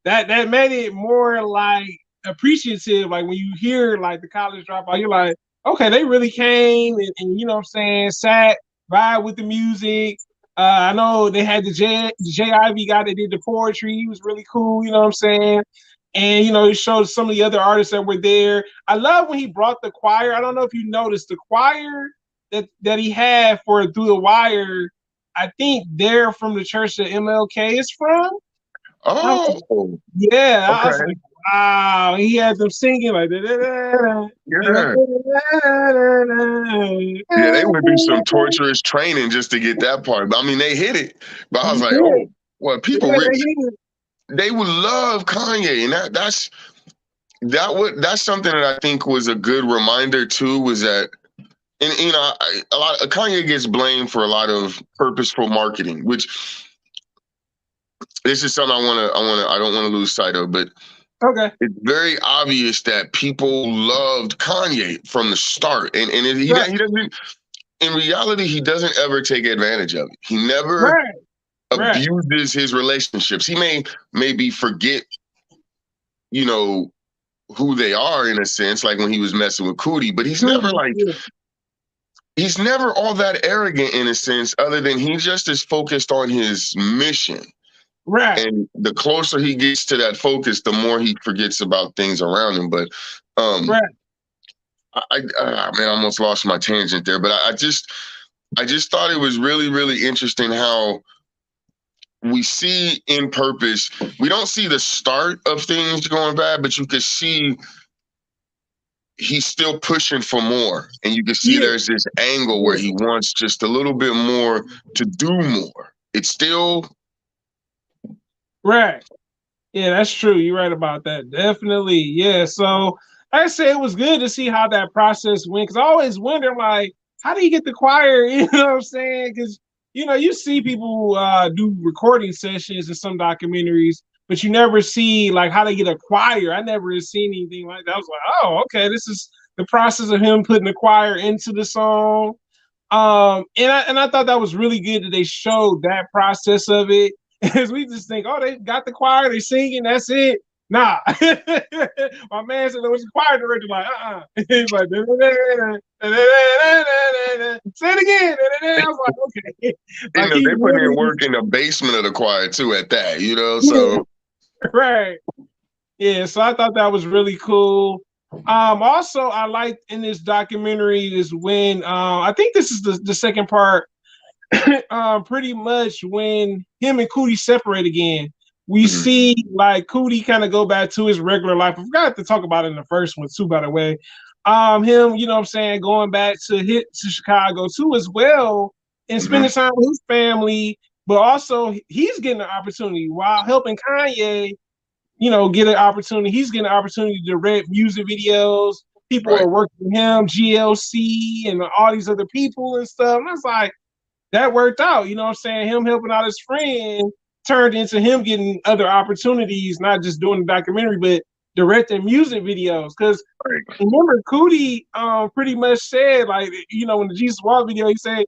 that made it more like appreciative. Like when you hear like the college dropout, you're like, okay, they really came and you know what I'm saying, sat, vibe with the music. I know they had the JIV guy that did the poetry. He was really cool, you know what I'm saying? And he showed some of the other artists that were there. I love when he brought the choir. I don't know if you noticed the choir that he had for Through the Wire. I think they're from the church that MLK is from. oh, Yeah, I was okay. like, wow. He had them singing like da, da, da, Yeah. Yeah, they went through some torturous training just to get that part. But I mean, they hit it. But I was like, yeah, oh, well, people yeah, really, they would love Kanye, and that's something that I think was a good reminder too. Was that, and a lot of Kanye gets blamed for a lot of purposeful marketing, which this is something I don't want to lose sight of, but okay, it's very obvious that people loved Kanye from the start, and he right, doesn't. In reality, he doesn't ever take advantage of it. He never right, right, abuses his relationships. He may maybe forget, you know, who they are in a sense, like when he was messing with Cootie, but yeah, he's never all that arrogant in a sense, other than he just is focused on his mission. right, And the closer he gets to that focus, the more he forgets about things around him. But um right. man, I almost lost my tangent there. But I just thought it was really, really interesting how we see in purpose, we don't see the start of things going bad, but you can see he's still pushing for more. And you can see Yeah, there's this angle where yeah, he wants just a little bit more to do more. It's still, right. Yeah, that's true. You're right about that. Definitely. Yeah. So like I say it was good to see how that process went. Cause I always wonder, like, how do you get the choir? You know what I'm saying? Cause you see people do recording sessions in some documentaries, but you never see like how they get a choir. I never seen anything like that. I was like, oh, okay, this is the process of him putting the choir into the song. And I thought that was really good that they showed that process of it. As we just think, oh, they got the choir, they singing, that's it. Nah, my man said there was a choir director, like, He's like, say it again. I was like, okay, like he they putting in really, work in the basement of the choir too at that, yeah, so. right, yeah. So I thought that was really cool. Also, I liked in this documentary is when I think this is the second part pretty much when him and Cootie separate again, we Mhm. see like Cootie kind of go back to his regular life. I forgot to talk about it in the first one too, by the way. Him, you know what I'm saying, going back to Chicago too as well and Mhm. spending time with his family, but also he's getting an opportunity while helping Kanye, you know, get an opportunity. He's getting an opportunity to direct music videos. People Right. are working with him, GLC and all these other people and stuff. And I was like, that worked out. You know what I'm saying? Him helping out his friend turned into him getting other opportunities, not just doing the documentary, but directing music videos. Because Right. remember, Cootie pretty much said, like, you know, in the Jesus Walk video, he said,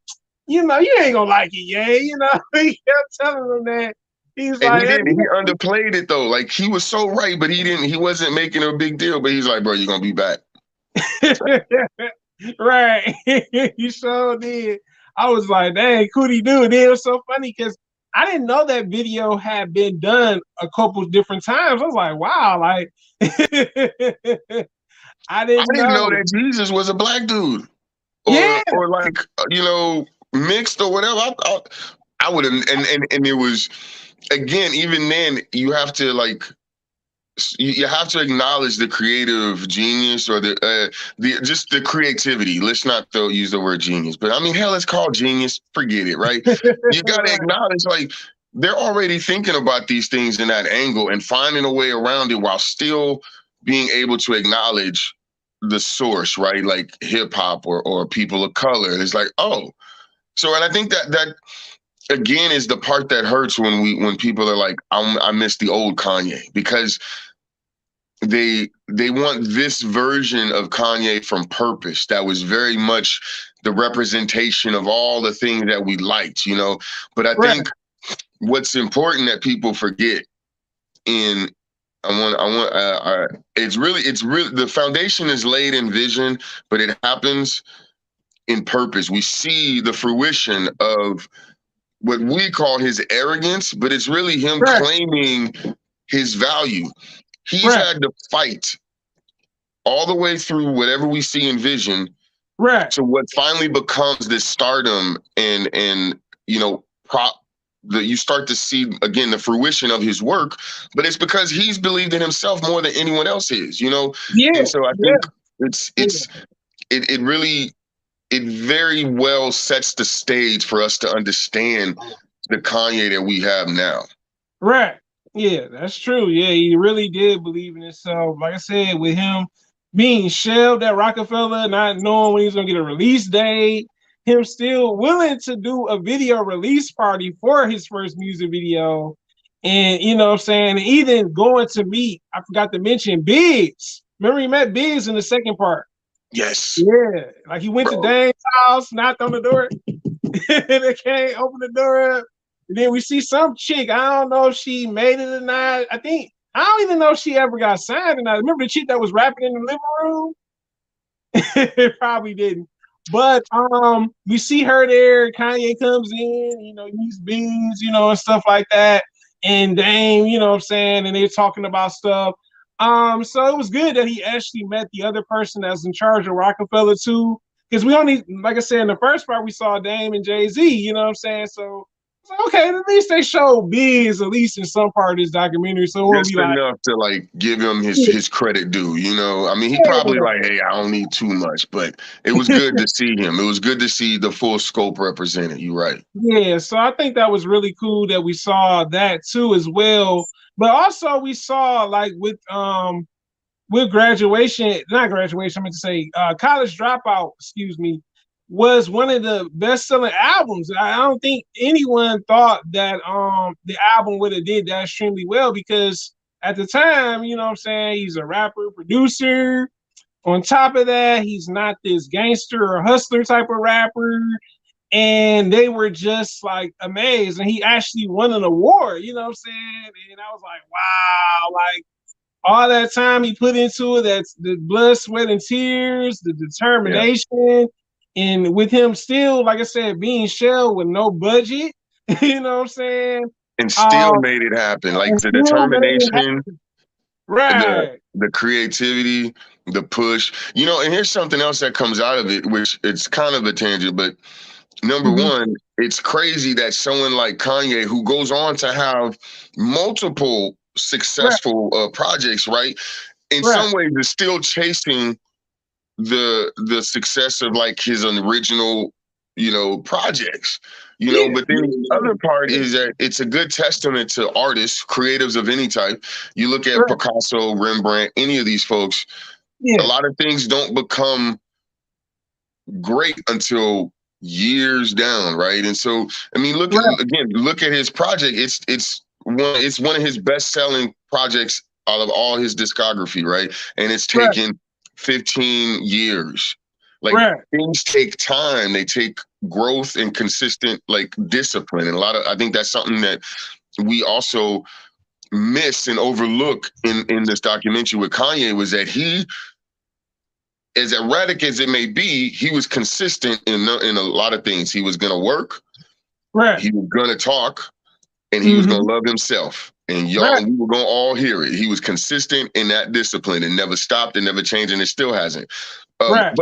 you know, you ain't gonna like it, yeah. You know, he kept telling him that. He's And he like, didn't. He underplayed it though. Like he was so right, but he didn't. He wasn't making a big deal. But he's like, bro, you're gonna be back. right. He sure did. I was like, dang, Cootie dude. It was so funny because I didn't know that video had been done a couple different times. I was like, wow, like I I didn't didn't know know. that Jesus was a black dude, Yeah, or like mixed or whatever. I would have, and it was again. Even then, you have to like you have to acknowledge the creative genius or the just the creativity. Let's not use the word genius, but I mean, hell, it's called genius. Forget it, right? You got to right. acknowledge like they're already thinking about these things in that angle and finding a way around it while still being able to acknowledge the source, right? Like hip hop or people of color. It's like, oh, so and I think that again is the part that hurts when people are like, I miss the old Kanye because they want this version of Kanye from Purpose that was very much the representation of all the things that we liked, you know. But I Right. think what's important that people forget in it's really the foundation is laid in vision, but it happens in purpose. We see the fruition of what we call his arrogance, but it's really him Right. claiming his value. He's Right. had to fight all the way through whatever we see in vision Right. to what finally becomes this stardom and prop that you start to see again the fruition of his work, but it's because he's believed in himself more than anyone else is, Yeah. and so I Yeah. think it's Yeah. it's it really it very well sets the stage for us to understand the Kanye that we have now. Right. Yeah, that's true. Yeah, he really did believe in himself. Like I said, with him being shelved at Rockefeller, not knowing when he's gonna get a release date, him still willing to do a video release party for his first music video. And you know what I'm saying? And even going to meet, I forgot to mention Biggs. Remember he met Biggs in the second part. Yes, Yeah. Like he went to bro. Dame's house, knocked on the door, they can't open the door up. And then we see some chick. I don't know if she made it or not. I don't even know if she ever got signed or not. Remember the chick that was rapping in the living room? It probably didn't. But we see her there. Kanye comes in, you know, he's beans, you know, and stuff like that. And Dame, you know what I'm saying? And they're talking about stuff. So it was good that he actually met the other person that's in charge of Rockefeller too. Because we only, like I said, in the first part, we saw Dame and Jay-Z, you know what I'm saying? So okay, at least they showed Biz at least in some part of this documentary. So it won't Just be like, enough to like give him his yeah, his credit due, I mean, he probably like, hey, I don't need too much, but it was good to see him. It was good to see the full scope represented. You're right. yeah, so I think that was really cool that we saw that too as well. But also we saw like with graduation, not graduation, I meant to say college dropout, excuse me, was one of the best selling albums. I don't think anyone thought that the album would have did that extremely well because at the time, you know what I'm saying, he's a rapper, producer. On top of that, he's not this gangster or hustler type of rapper and they were just like amazed. And he actually won an award, you know what I'm saying? And I was like, wow, like all that time he put into it, that's the blood, sweat, and tears, the Yeah. determination, and with him still, like I said, being shelled with no budget, you know what I'm saying? And still Um, made it happen. Like and the still made it determination, happen. the Right. the creativity, the push. And here's something else that comes out of it, which it's kind of a tangent, but Number one, it's crazy that someone like Kanye, who goes on to have multiple successful projects, right, in some ways is still chasing the success of like his original, projects, but then the other part is that it's a good testament to artists, creatives of any type. You look at Picasso, Rembrandt, any of these folks, a lot of things don't become great until years down, right? And so, I mean, look at his project. It's one of his best-selling projects out of all his discography, right? And it's taken 15 years. Like things take time. They take growth and consistent like discipline. And I think that's something that we also miss and overlook in this documentary with Kanye, was that he, as erratic as it may be, he was consistent in a lot of things. He was going to work, he was going to talk, and he was going to love himself. And y'all, we were going to all hear it. He was consistent in that discipline and never stopped and never changed, and it still hasn't. But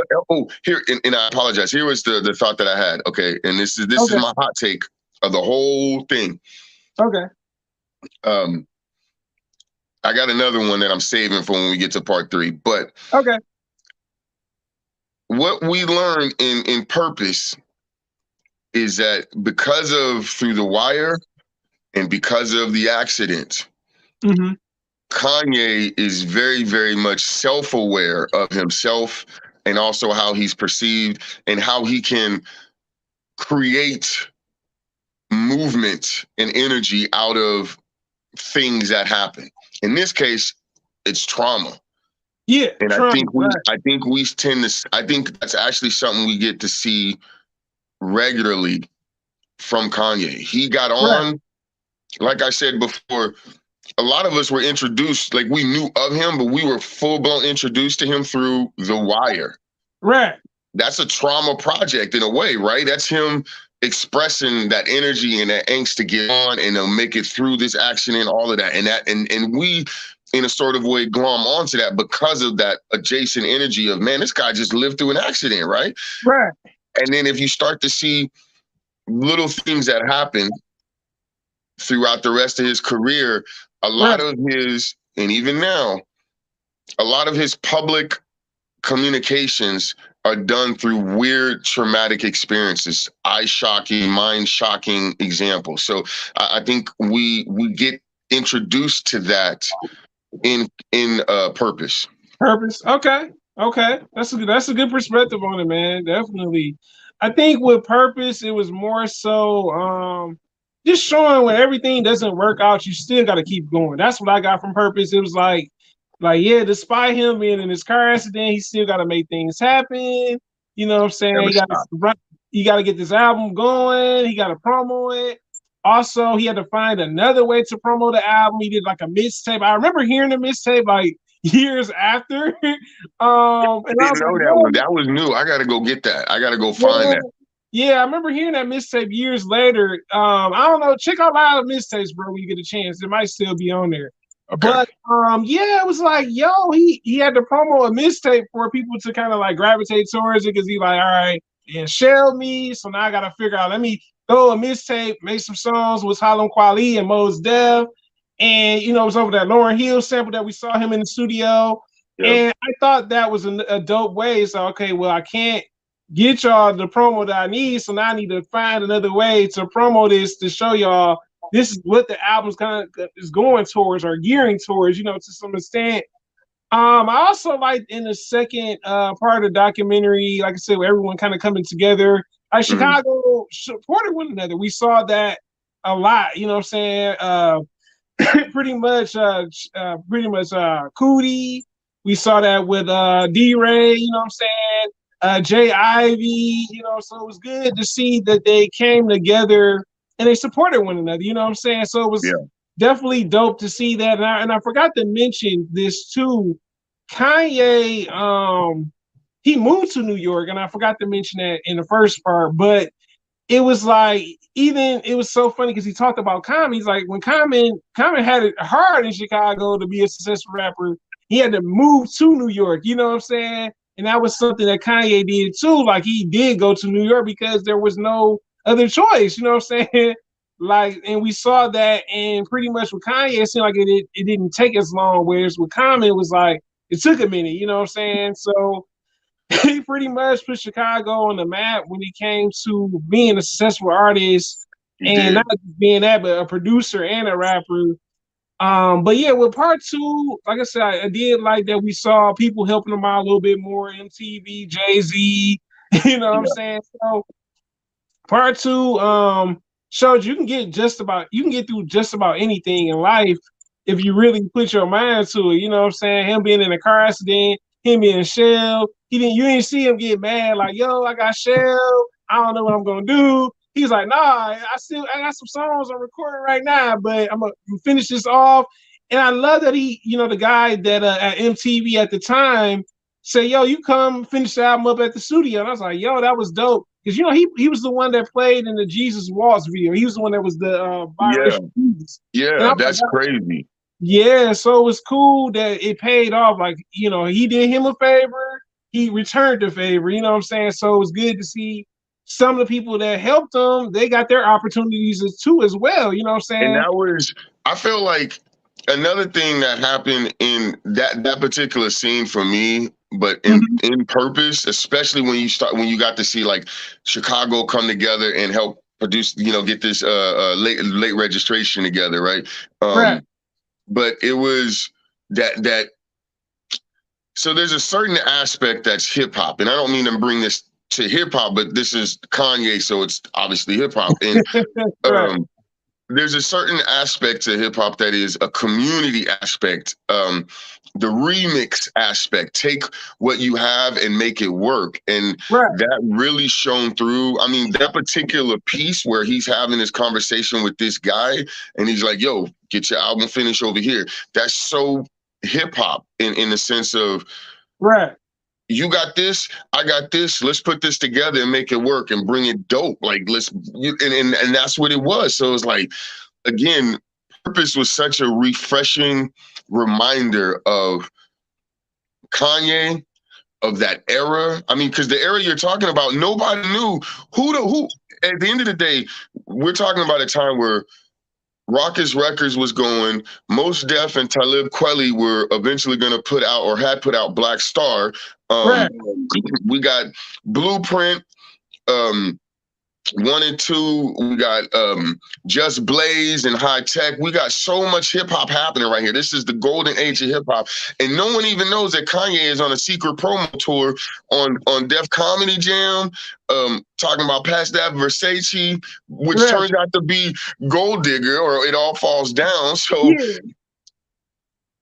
here, and I apologize. Here was the thought that I had. Okay, and this is my hot take of the whole thing. Okay. I got another one that I'm saving for when we get to part 3. But what we learned in Purpose is that because of Through the Wire and because of the accident, Kanye is very, very much self-aware of himself and also how he's perceived and how he can create movement and energy out of things that happen. In this case, it's trauma. Yeah, and I think that's actually something we get to see regularly from Kanye. He got on, like I said before, a lot of us were introduced, like we knew of him, but we were full-blown introduced to him through The Wire. That's a trauma project in a way, right? That's him expressing that energy and that angst to get on and to make it through this accident, all of that. And we, in a sort of way, glom onto that because of that adjacent energy of, man, this guy just lived through an accident, right? And then if you start to see little things that happen throughout the rest of his career, a lot of his, and even now, a lot of his public communications are done through weird traumatic experiences, eye-shocking, mind-shocking examples. So I think we get introduced to that in Purpose. Okay. That's a good perspective on it, man. Definitely. I think with Purpose, it was more so just showing when everything doesn't work out, you still got to keep going. That's what I got from Purpose. It was like, yeah, despite him being in his car accident, he still got to make things happen. You know what I'm saying? He got to get this album going. He got to promo it. Also, he had to find another way to promote the album. He did like a mixtape. I remember hearing the mixtape like years after. I didn't know that one. That was new. I got to go get that. I got to go find that. Yeah, I remember hearing that mixtape years later. I don't know. Check out a lot of mixtapes, bro, when you get a chance. It might still be on there. Okay. But yeah, it was like, yo, he had to promo a mixtape for people to kind of like gravitate towards it because he like, all right, and shelled me. So now I gotta figure out, let me throw a mixtape, make some songs with Talib Kweli and Mos Def. And it was over that Lauryn Hill sample that we saw him in the studio. Yep. And I thought that was a dope way. So okay, well, I can't get y'all the promo that I need, so now I need to find another way to promo this to show y'all this is what the album's kind of is going towards or gearing towards, to some extent. I also like in the second part of the documentary, like I said, with everyone kind of coming together. Chicago supported one another. We saw that a lot, you know what I'm saying? pretty much Cootie. We saw that with D-Ray, you know what I'm saying? Jay Ivy, so it was good to see that they came together and they supported one another, you know what I'm saying? So it was definitely dope to see that. And I forgot to mention this too. Kanye, he moved to New York, and I forgot to mention that in the first part, but it was like, it was so funny because he talked about Common. He's like, when Common had it hard in Chicago to be a successful rapper, he had to move to New York, you know what I'm saying? And that was something that Kanye did too. Like he did go to New York because there was no other choice. You know what I'm saying? Like, and we saw that, and pretty much with Kanye, it seemed like it didn't take as long. Whereas with Common, it was like it took a minute. You know what I'm saying? So he pretty much put Chicago on the map when it came to being a successful artist, He and not did. just being that, but a producer and a rapper. But yeah, with part two, like I said, I did like that we saw people helping them out a little bit more. MTV, Jay Z, you know what I'm Yeah. saying? So part two showed you can get through just about anything in life if you really put your mind to it. You know what I'm saying? Him being in a car accident, him being shelled, you didn't see him get mad like, yo, I got shelled. I don't know what I'm gonna do. He's like, nah, I got some songs I'm recording right now, but I'm gonna finish this off. And I love that the guy that at MTV at the time say, yo, you come finish the album up at the studio. And I was like, yo, that was dope. Because he was the one that played in the Jesus Waltz video. He was the one that was the Yeah. biracial Jesus. And I Yeah. was That's like, crazy. yeah, so it was cool that it paid off. Like, he did him a favor, he returned the favor, you know what I'm saying? So it was good to see some of the people that helped them, they got their opportunities too as well, you know what I'm And saying? that was, I feel like another thing that happened in that particular scene for me, but Mhm. in purpose, especially when you got to see like Chicago come together and help produce, get this late registration together, right? Right, But it was that so there's a certain aspect that's hip hop, and I don't mean to bring this to hip hop, but this is Kanye, so it's obviously hip hop. And right, um there's a certain aspect to hip hop that is a community aspect, the remix aspect. Take what you have and make it work, and right. that really shone through. I mean, that particular piece where he's having this conversation with this guy, and he's like, "Yo, get your album finished over here." That's so hip hop in the sense of Right. you got this, I got this. Let's put this together and make it work and bring it dope. Like and that's what it was. So it's like again, Purpose was such a refreshing reminder of Kanye, of that era. I mean, because the era you're talking about, nobody knew who. At the end of the day, we're talking about a time where Rawkus Records was going. Mos Def and Talib Kweli were eventually going to put out or had put out Black Star. Right. Um, we got Blueprint. Um, 1 and 2, we got Just Blaze and High Tech. We got so much hip hop happening right here. This is the golden age of hip hop, and no one even knows that Kanye is on a secret promo tour on Def Comedy Jam, talking about Past That Versace, which Right. turns out to be Gold Digger, or It All Falls Down. So Yeah.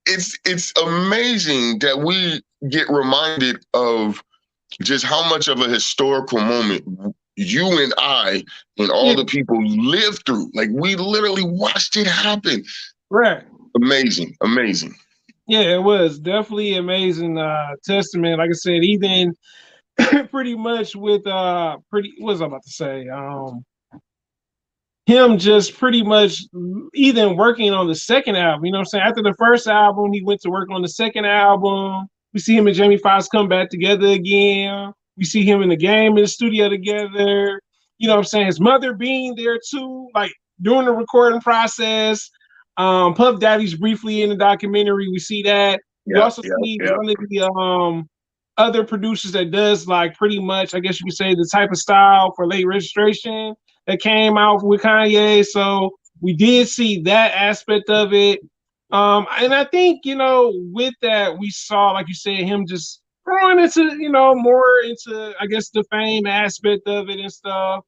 it's amazing that we get reminded of just how much of a historical moment you and I and all Yeah. the people lived through. Like we literally watched it happen. Right. Amazing, amazing. Yeah, it was definitely amazing testament. Like I said, even pretty much with pretty what was I about to say? Him just pretty much even working on the second album. You know what I'm saying? After the first album, he went to work on the second album. We see him and Jamie Foxx come back together again. We see him in the game in the studio together. You know what I'm saying? His mother being there too, like during the recording process. Puff Daddy's briefly in the documentary. We see that. We Yeah, also yeah, see yeah. one of the other producers that does like pretty much, I guess you could say, the type of style for late registration that came out with Kanye. So we did see that aspect of it. And I think, with that, we saw, like you said, him just growing into, more into, I guess, the fame aspect of it and stuff.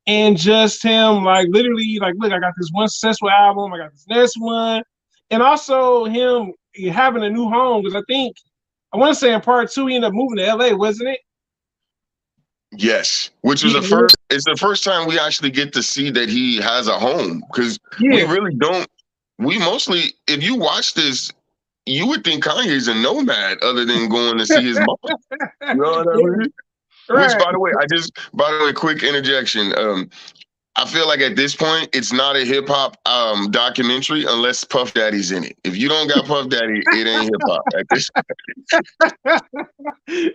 And just him, like, literally, like, look, I got this one successful album, I got this next one. And also him having a new home, because I want to say in part two, he ended up moving to LA, wasn't it? Yes, which was the Yeah, first. It's the first time we actually get to see that he has a home because we yeah, really don't. We mostly, if you watch this, you would think Kanye's a nomad, other than going to see his mom. You know what I yeah, mean? Which, right, by the way, quick interjection. I feel like at this point, it's not a hip hop documentary unless Puff Daddy's in it. If you don't got Puff Daddy, it ain't hip hop at this.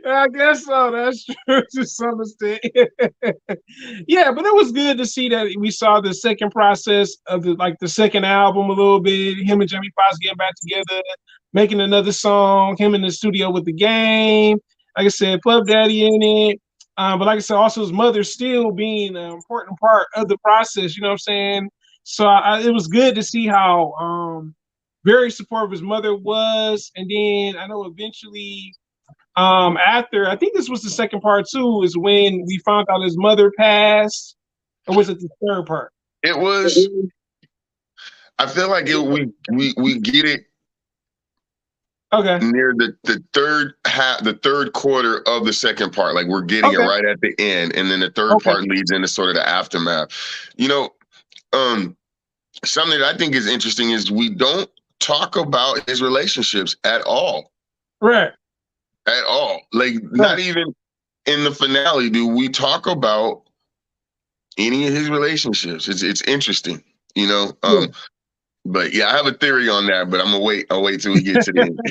I guess so. That's true to some extent. Yeah, but it was good to see that we saw the second process of the second album a little bit. Him and Jamie Foxx getting back together, making another song. Him in the studio with the Game. Like I said, Puff Daddy in it. But like I said, also his mother still being an important part of the process. You know what I'm saying? So it was good to see how very supportive his mother was, and then I know eventually after I think this was the second part too, is when we found out his mother passed, or was it the third part? It was. I feel like we get it Okay. near the third half, the third quarter of the second part. Like we're getting it Okay. right at the end, and then the third Okay. part leads into sort of the aftermath. You know, um, something that I think is interesting is we don't talk about his relationships at all. Right. At all. Like not Right. even in the finale do we talk about any of his relationships. It's interesting, you know. Yeah. But yeah, I have a theory on that, but I'll wait till we get to the end.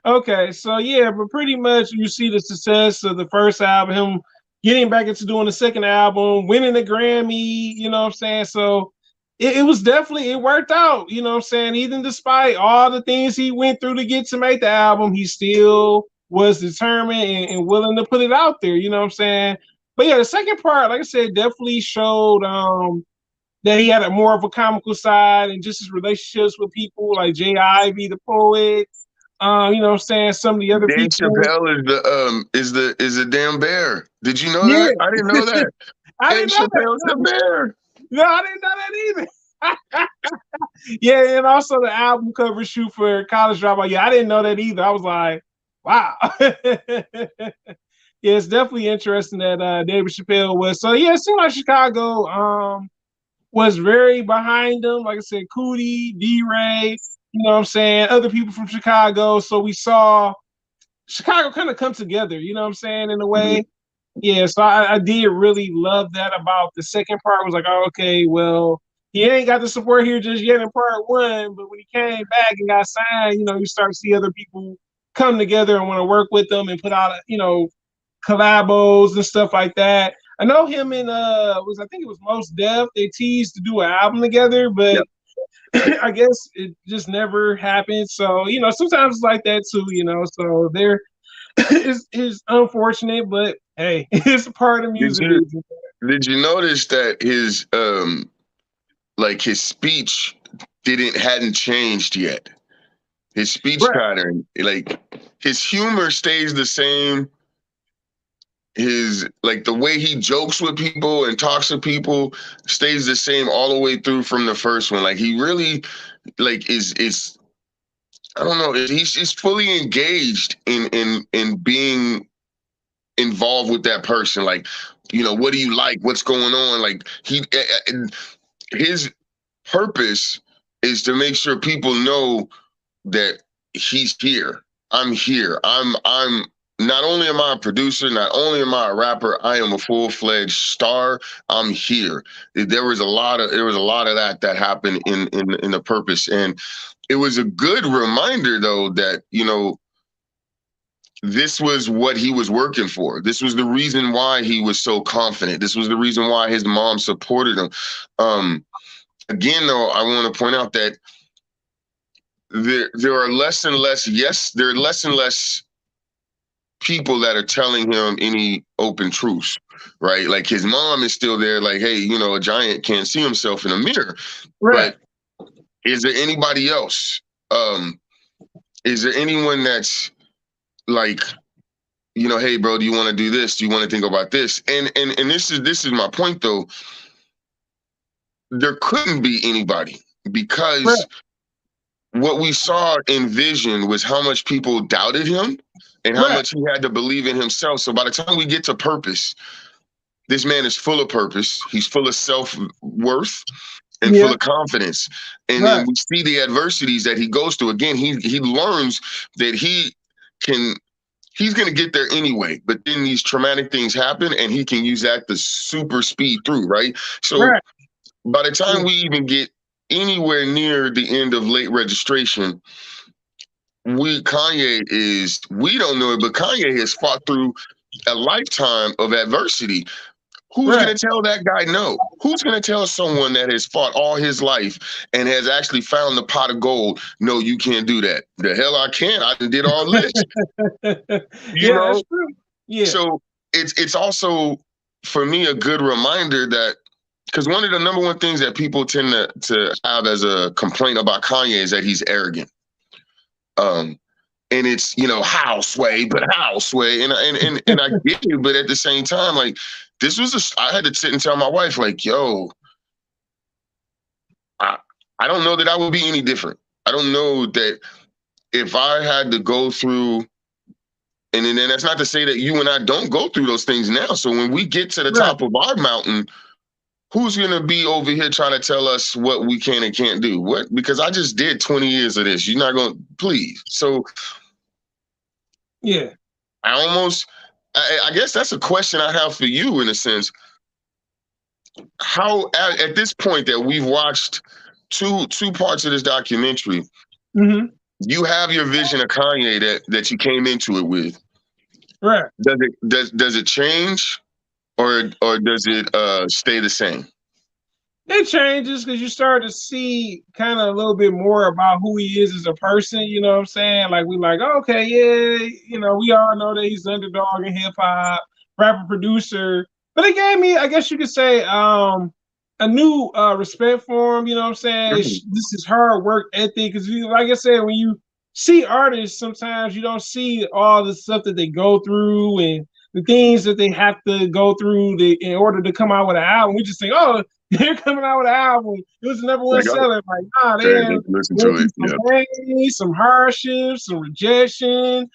Okay, so yeah, but pretty much you see the success of the first album, him getting back into doing the second album, winning the Grammy, you know what I'm saying? So it was definitely, it worked out, you know what I'm saying? Even despite all the things he went through to get to make the album, he still was determined and willing to put it out there, you know what I'm saying? But yeah, the second part, like I said, definitely showed that he had a more of a comical side and just his relationships with people like Jay Ivy, the poet, you know what I'm saying, some of the other Dave people. Chappelle is the damn bear. Did you know Yeah. that? I didn't know that. I Dave didn't know that. Chappelle's the bear. No, I didn't know that either. Yeah, and also the album cover shoot for College Dropout. Yeah, I didn't know that either. I was like, wow. Yeah, it's definitely interesting that David Chappelle was. So yeah, it seemed like Chicago was very behind him. Like I said, Cootie, D-Ray, you know what I'm saying, other people from Chicago. So we saw Chicago kind of come together, you know what I'm saying, in a Mhm. way. Yeah, so I did really love that about the second part. Was like, oh, okay, well, he ain't got the support here just yet in part one, but when he came back and got signed, you know, you start to see other people come together and want to work with them and put out, you know, collabos and stuff like that. I know him and was I think it was Most Def. They teased to do an album together, but Yep. I guess it just never happened. So you know, sometimes it's like that too. You know, so there is unfortunate, but hey, it's a part of Did music you business. did you notice that his like his speech didn't hadn't changed yet? His speech Right, pattern, like his humor stays the same. His like the way he jokes with people and talks to people stays the same all the way through from the first one. Like he really like is I don't know. He's fully engaged in being involved with that person. Like, you know, what do you like? What's going on? Like his purpose is to make sure people know that he's here. I'm here. I'm not only am I a producer, not only am I a rapper, I am a full-fledged star. I'm here. There was a lot of that happened in the purpose. And it was a good reminder though that, you know, this was what he was working for. This was the reason why he was so confident. This was the reason why his mom supported him. Um, Again, though, I want to point out that there are less and less. Yes, there are less and less people that are telling him any open truths, right? Like his mom is still there. Like, hey, you know, a giant can't see himself in a mirror. right. But is there anybody else? Um, is there anyone that's like, you know, hey, bro, do you want to do this? Do you want to think about this? And this is my point though. There couldn't be anybody Right, because what we saw in Vision was how much people doubted him and how right. much he had to believe in himself. So by the time we get to Purpose, this man is full of purpose. He's full of self-worth and full Yeah, of confidence. And then right. we see the adversities that he goes through. Again, he learns that can he's going to get there anyway. But then these traumatic things happen, and he can use that to super speed through, right? So Right. by the time Yeah. we even get anywhere near the end of late registration, we don't know it, but Kanye has fought through a lifetime of adversity. Who's Right. going to tell that guy no? Who's going to tell someone that has fought all his life and has actually found the pot of gold, no, you can't do that? The hell I can't. I did all this, you Yeah, that's know? true. Yeah. So it's also, for me, a good reminder that, because one of the number one things that people tend to have as a complaint about Kanye is that he's arrogant. Um, and it's, how Sway, but how Sway, and I get you, but at the same time, like, I had to sit and tell my wife, like, yo, I I don't know that I would be any different. I don't know that if I had to go through, and then that's not to say that you and I don't go through those things now. So when we get to the Right. top of our mountain, who's gonna be over here trying to tell us what we can and can't do? What? Because I just did 20 years of this. You're not gonna, please. So Yeah. I guess that's a question I have for you in a sense. How at this point that we've watched two parts of this documentary, Hmm. you have your vision of Kanye that you came into it with. Right. Does it change, or does it stay the same? It changes because you start to see kind of a little bit more about who he is as a person. You know what I'm saying? Like we like, oh, okay, yeah, we all know that he's underdog in hip hop, rapper, producer. But it gave me, I guess you could say, a new respect for him. You know what I'm saying? Mhm. This is hard work ethic. Because, like I said, when you see artists, sometimes you don't see all the stuff that they go through and the things that they have to go through in order to come out with an album. We just think, oh, they're coming out with an album. It was the number one Like, oh, seller. Like, nah, they okay, have listen went to through it. some Yeah. pain, some hardships, some rejection,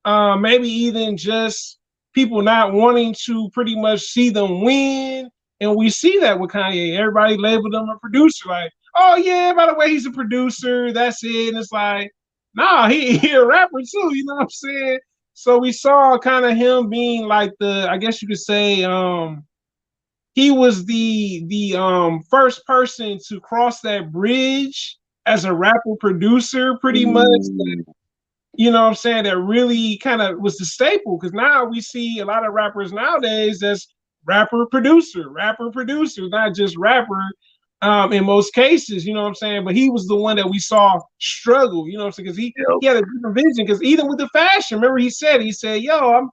maybe even just people not wanting to pretty much see them win. And we see that with Kanye. Everybody labeled him a producer. Like, oh yeah, by the way, he's a producer. That's it. And it's like, nah, he a rapper too. You know what I'm saying? So we saw kind of him being like I guess you could say, he was the first person to cross that bridge as a rapper producer, pretty much. Ooh. You know what I'm saying? That really kind of was the staple because now we see a lot of rappers nowadays that's rapper producer, not just rapper. In most cases, you know what I'm saying? But he was the one that we saw struggle, you know what I'm saying? Because Yep. he had a different vision. Because even with the fashion, remember he said, yo, I'm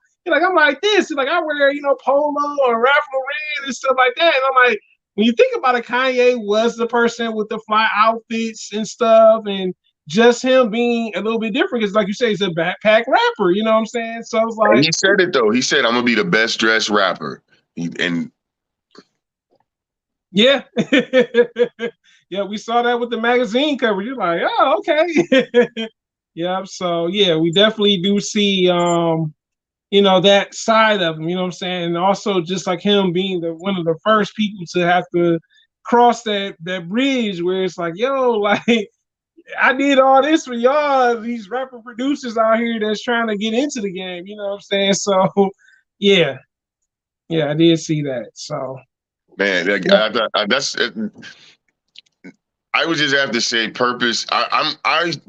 like this. He's like, I wear, polo or Ralph Lauren and stuff like that. And I'm like, when you think about it, Kanye was the person with the fly outfits and stuff, and just him being a little bit different because, like you say, he's a backpack rapper. You know what I'm saying? So it's And like, he said it though. He said, "I'm gonna be the best dressed rapper." And yeah, yeah, we saw that with the magazine cover. You're like, oh, okay, yeah. So yeah, we definitely do see, that side of him. You know what I'm saying? And also, just like him being one of the first people to have to cross that bridge where it's like, yo, like I did all this for y'all, these rapper producers out here that's trying to get into the game. You know what I'm saying? So, yeah, yeah, I did see that. So, man, yeah. that's. I would just have to say, Purpose. I Mhm.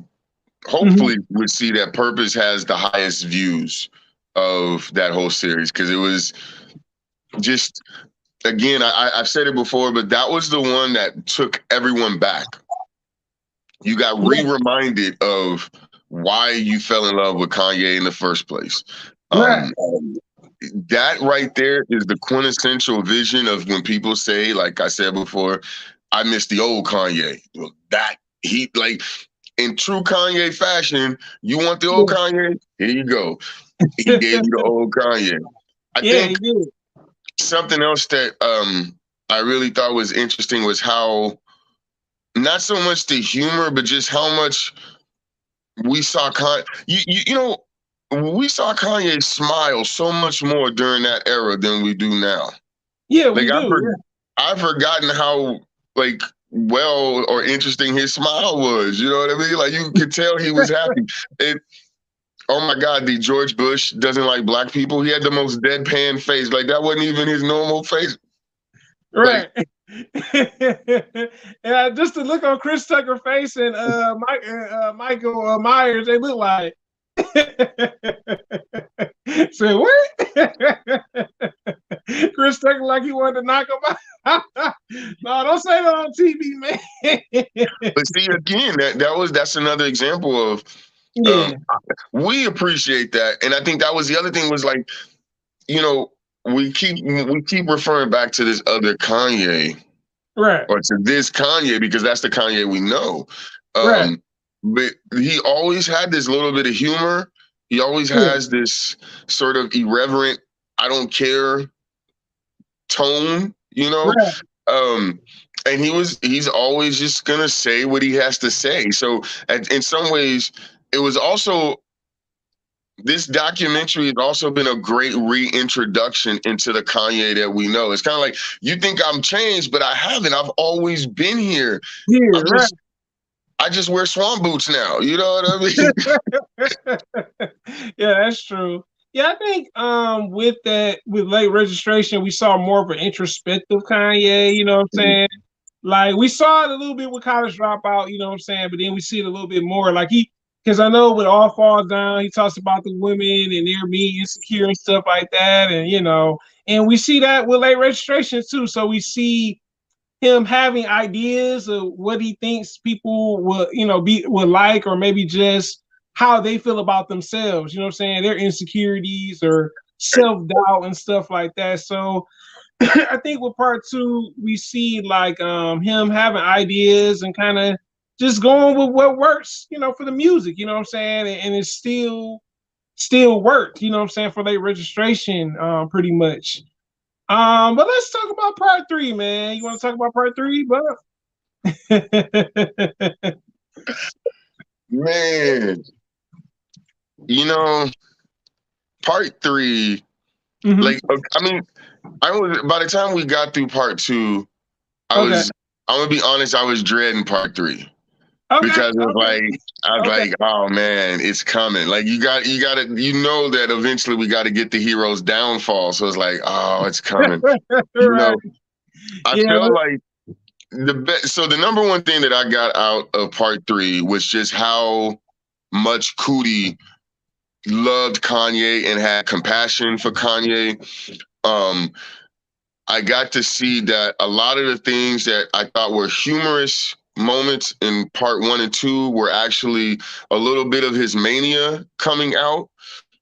hopefully would see that Purpose has the highest views of that whole series because it was just, again, I've said it before, but that was the one that took everyone back. You got Yeah, re-reminded of why you fell in love with Kanye in the first place. right. Um, that right there is the quintessential vision of when people say, like I said before, I miss the old Kanye. Well, that he like in true Kanye fashion, you want the old Yeah, Kanye? Here you go. He gave you the old Kanye. I yeah, he think did. something else that I really thought was interesting was how, not so much the humor, but just how much we saw we saw Kanye smile so much more during that era than we do now. Yeah, Like we do. I've forgotten how like well or interesting his smile was. You know what I mean? Like you could tell he was happy. It Oh my God, the George Bush doesn't like black people. He had the most deadpan face. Like that wasn't even his normal face. Like Right. And just to look on Chris Tucker's face and Michael Myers, they look like. Say what? Chris Tucker like he wanted to knock him out. No, don't say that on TV, man. but see again, that's another example of um Yeah. we appreciate that. And I think that was the other thing was like, you know, we keep referring back to this other Kanye Right. or to this Kanye because that's the Kanye we know. Right. But he always had this little bit of humor. He always Yeah. has this sort of irreverent, I don't care tone, you know? Right. Um, and he's always just gonna say what he has to say. So in some ways, it was also this documentary has also been a great reintroduction into the Kanye that we know. It's kind of like you think I'm changed, but I haven't. I've always been here. Yeah. I'm Right. just I just wear swan boots now. You know what I mean? Yeah, that's true. Yeah, I think with that with late registration, we saw more of an introspective Kanye, you know what I'm saying? Like we saw it a little bit with college dropout, you know what I'm saying, but then we see it a little bit more. Like he because I know with All Falls Down, he talks about the women and their being insecure and stuff like that. And and we see that with late registration too. So we see him having ideas of what he thinks people would, would like, or maybe just how they feel about themselves. You know what I'm saying? Their insecurities or self doubt and stuff like that. So I think with part two, we see like him having ideas and kind of just going with what works, for the music. You know what I'm saying? And it's still worked. You know what I'm saying, for late registration, pretty much. But let's talk about part three, man. You want to talk about part three, but Man, you know, part three, hmm like I mean, I was by the time we got through part two, I okay, was I'm gonna be honest, I was dreading part three. okay, Because it's okay, like I was okay. like, oh man, it's coming. Like you gotta that eventually we gotta get the hero's downfall. So it's like, oh, it's coming. You Right. know, I Yeah. felt like the best so the number one thing that I got out of part three was just how much Cootie loved Kanye and had compassion for Kanye. Um, I got to see that a lot of the things that I thought were humorous moments in part one and two were actually a little bit of his mania coming out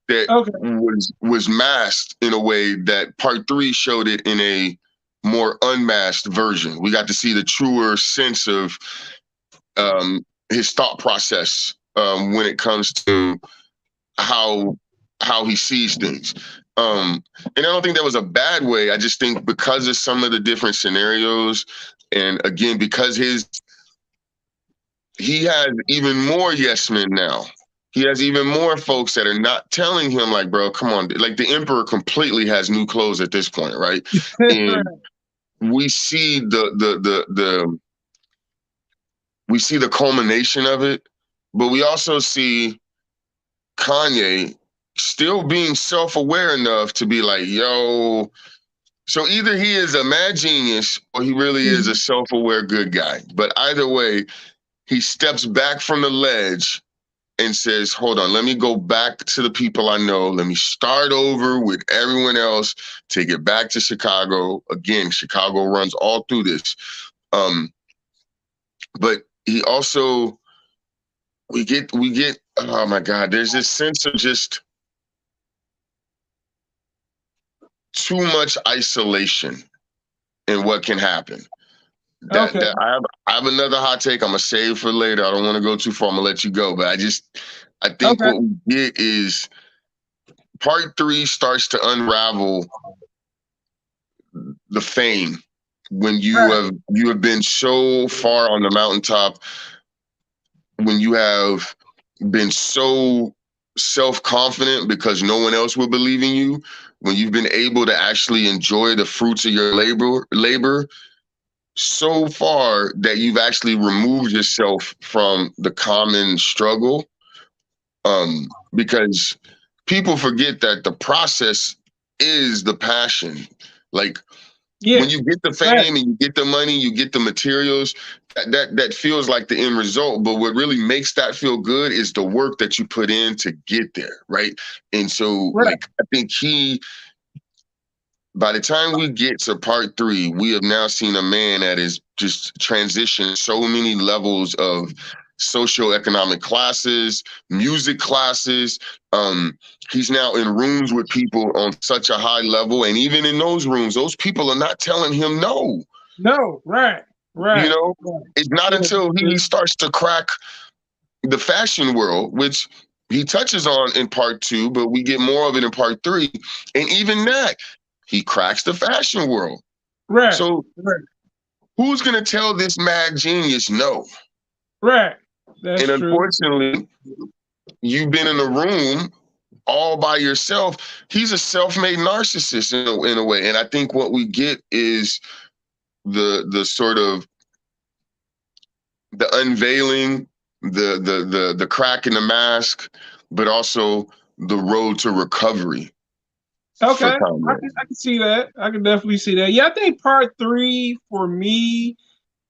that Okay. was masked in a way that part three showed it in a more unmasked version. We got to see the truer sense of his thought process when it comes to how how he sees things. And I don't think that was a bad way. I just think because of some of the different scenarios, and again, because he has even more yes men now. He has even more folks that are not telling him like, bro, come on. Like the emperor completely has new clothes at this point, right? And we see the we see the culmination of it, but we also see Kanye still being self-aware enough to be like, yo, so either he is a mad genius or he really is a self-aware good guy. But either way, he steps back from the ledge and says, hold on, let me go back to the people I know. Let me start over with everyone else, take it back to Chicago. Again, Chicago runs all through this. Um, but he also, we get, oh my God, there's this sense of just too much isolation in what can happen. That Okay. that I have another hot take. I'm gonna save for later. I don't want to go too far. I'm gonna let you go, but I think Okay. what we get is part three starts to unravel the fame when Right. you have been so far on the mountaintop, when you have been so self-confident because no one else will believe in you, when you've been able to actually enjoy the fruits of your labor so far that you've actually removed yourself from the common struggle. because people forget that the process is the passion. Like Yeah, when you get the right, fame and you get the money, you get the materials, that feels like the end result. But what really makes that feel good is the work that you put in to get there, right? And so, right. like, I think by the time we get to part three, we have now seen a man that is just transitioned so many levels of socioeconomic classes, music classes. Um, he's now in rooms with people on such a high level, and even in those rooms, those people are not telling him no. No, right, You right, know, right. it's not Yeah, until he starts to crack the fashion world, which he touches on in part two, but we get more of it in part three. And even that, he cracks the fashion world. right, So right, who's going to tell this mad genius no? right. That's And true. unfortunately, you've been in a room all by yourself. He's a self-made narcissist in a way. And I think what we get is the sort of the unveiling, the crack in the mask, but also the road to recovery Okay, for Kanye. I can see that. I can definitely see that. Yeah, I think part three for me,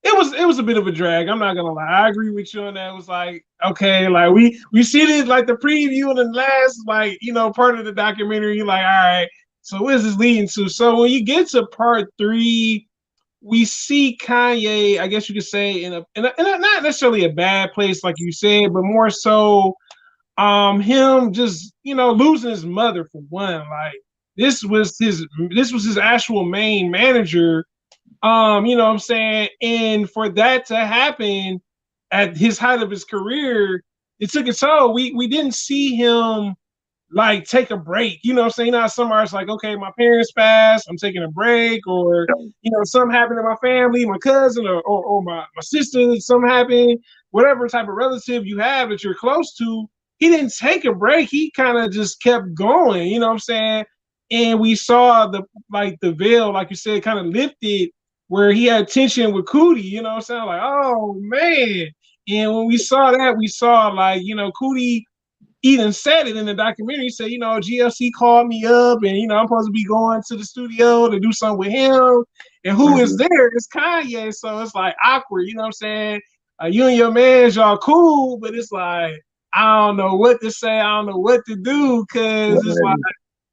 it was a bit of a drag. I'm not gonna lie. I agree with you on that. It was like, okay, like we see this like the preview and the last like part of the documentary. You're like, all right, so what is this leading to? So when you get to part three, we see Kanye, I guess you could say, in a not necessarily a bad place like you said, but more so him just losing his mother for one. Like this was his actual main manager. You know what I'm saying? And for that to happen at his height of his career, it took its toll. We didn't see him like take a break. You know what I'm saying? You know how some artists like, okay, my parents passed, I'm taking a break, or something happened to my family, my cousin, or my sister, something happened, whatever type of relative you have that you're close to. He didn't take a break. He kind of just kept going, you know what I'm saying? And we saw the veil, like you said, kind of lifted where he had tension with Cootie, you know what I'm saying? Like, oh man. And when we saw that, we saw like, Cootie even said it in the documentary. He said, GFC called me up and, I'm supposed to be going to the studio to do something with him. And who is Mhm. there? It's Kanye. So it's like awkward, you know what I'm saying? You and your mans, y'all cool, but it's like, I don't know what to say. I don't know what to do because it's like, Right.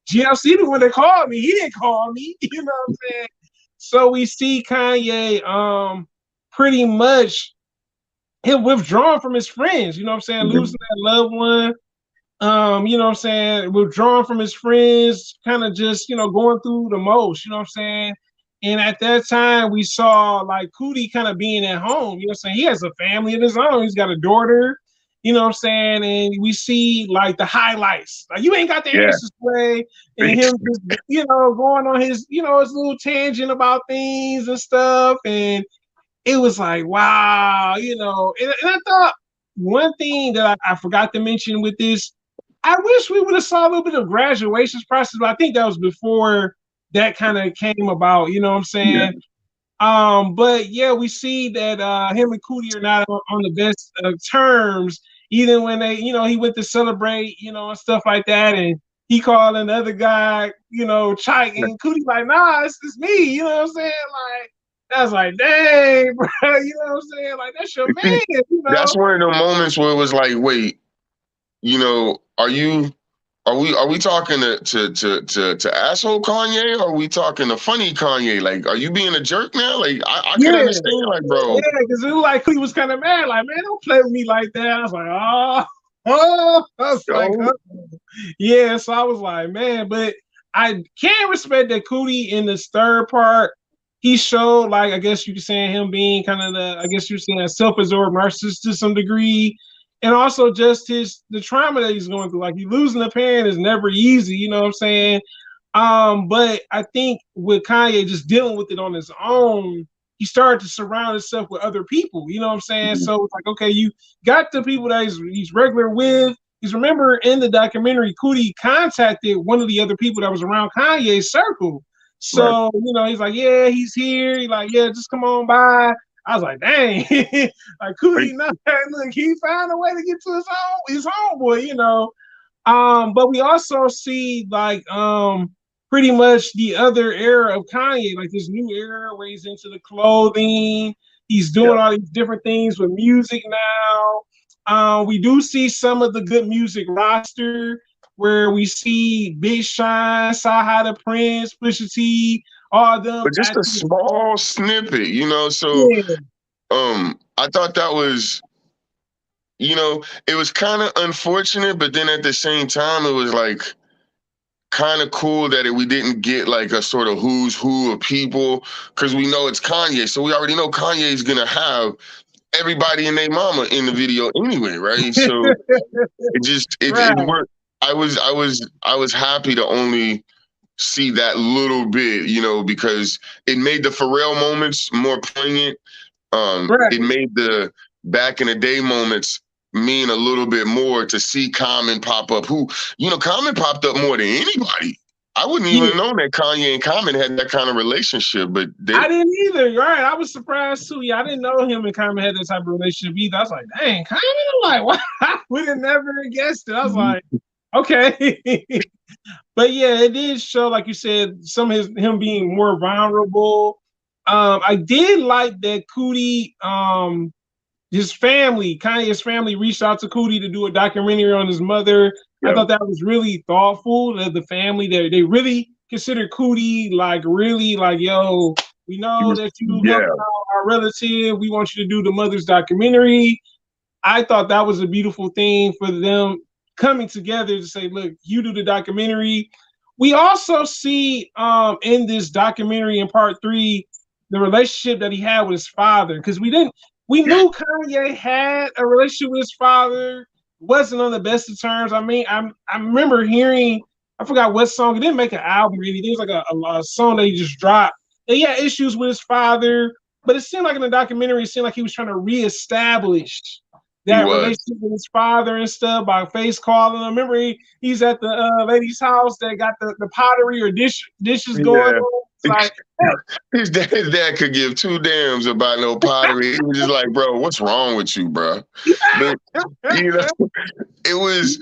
GFC, the one that called me, he didn't call me, you know what I'm saying? So we see Kanye pretty much him withdrawn from his friends, you know what I'm saying? Mhm. Losing that loved one, you know what I'm saying, withdrawn from his friends, kind of just, going through the most, you know what I'm saying? And at that time, we saw like Cootie kind of being at home, you know what I'm saying? He has a family of his own. He's got a daughter, you know what I'm saying? And we see like the highlights. Like, you ain't got the Yeah. answers, Sway. And him just, going on his, his little tangent about things and stuff. And it was like, wow, and I thought one thing that I forgot to mention with this, I wish we would have saw a little bit of graduations process, but I think that was before that kind of came about, you know what I'm Yeah. saying? But yeah, we see that him and Cootie are not on the best terms, even when they, he went to celebrate, and stuff like that, and he called another guy, Chike, and Cootie like, nah, it's me, you know what I'm saying? Like, I was like, dang, bro, you know what I'm saying? Like, that's your See, man, that's one of the moments where it was like, wait, are we talking to asshole Kanye, or are we talking to funny Kanye? Like, are you being a jerk now? Like, I could Yeah, understand, like, bro. yeah, because it was like he was kind of mad, like, man, don't play with me like that. I was like, oh, oh, I was like, Yo, oh. Yeah, so I was like, man, but I can respect that Cootie in this third part. He showed, like, I guess you could say him being kind of I guess you're saying a self-absorbed narcissist to some degree, and also just the trauma that he's going through. Like, you losing a parent is never easy, you know what I'm saying? But I think with Kanye just dealing with it on his own, he started to surround himself with other people. You know what I'm saying? So it's like, okay, you got the people that he's regular with. Because remember in the documentary, Cootie contacted one of the other people that was around Kanye's circle. right. So, he's like, yeah, he's here. He's like, yeah, just come on by. I was like, dang, like Like, Cootie, look, he found a way to get to his homeboy, But we also see like pretty much the other era of Kanye, like this new era where he's into the clothing. He's Yeah. doing all these different things with music now. We do see some of the good music roster where we see Big Sean, Saha the Prince, Pusha T, all of them But just at a this. small snippet, you know. So Yeah, I thought that was, you know, it was kind of unfortunate, but then at the same time, it was like kind of cool that we didn't get like a sort of who's who of people because we know it's Kanye, so we already know Kanye's gonna have everybody and their mama in the video anyway, right? So it just it right, worked. I was happy to only see that little bit, you know, because it made the Pharrell moments more poignant. It right. made the back in the day moments mean a little bit more to see Common pop up. Who, you know, Common popped up more than anybody. I wouldn't Yeah. even know that Kanye and Common had that kind of relationship, but I they, didn't either. Right. I was surprised too. Yeah, I didn't know him and Common had that type of relationship either. I was like, dang, Common? I'm like, what? I would have never guessed it. I was like, okay. But yeah, it did show, like you said, some of him being more vulnerable. I did like that Cootie, his family, Kanye's family, reached out to Cootie to do a documentary on his mother. I yeah, thought that was really thoughtful of the family that they really consider Cootie like really like, yo, we he know was, that you helped yeah, out our relative. We want you to do the mother's documentary. I thought that was a beautiful thing for them coming together to say, look, you do the documentary. We also see in this documentary in part 3 the relationship that he had with his father because we yeah, knew Kanye had a relationship with his father, wasn't on the best of terms. I mean, I remember hearing, I forgot what song, he didn't make an album or anything. It was like a song that he just dropped. And he had issues with his father, but it seemed like in the documentary, it seemed like he was trying to reestablish he that was. relationship with his father and stuff by face calling. I remember he's at the lady's house that got the pottery or dishes going Yeah. on. It's like, hey, His dad could give two damns about no pottery. He was just like, bro, what's wrong with you, bro? But you know, it was.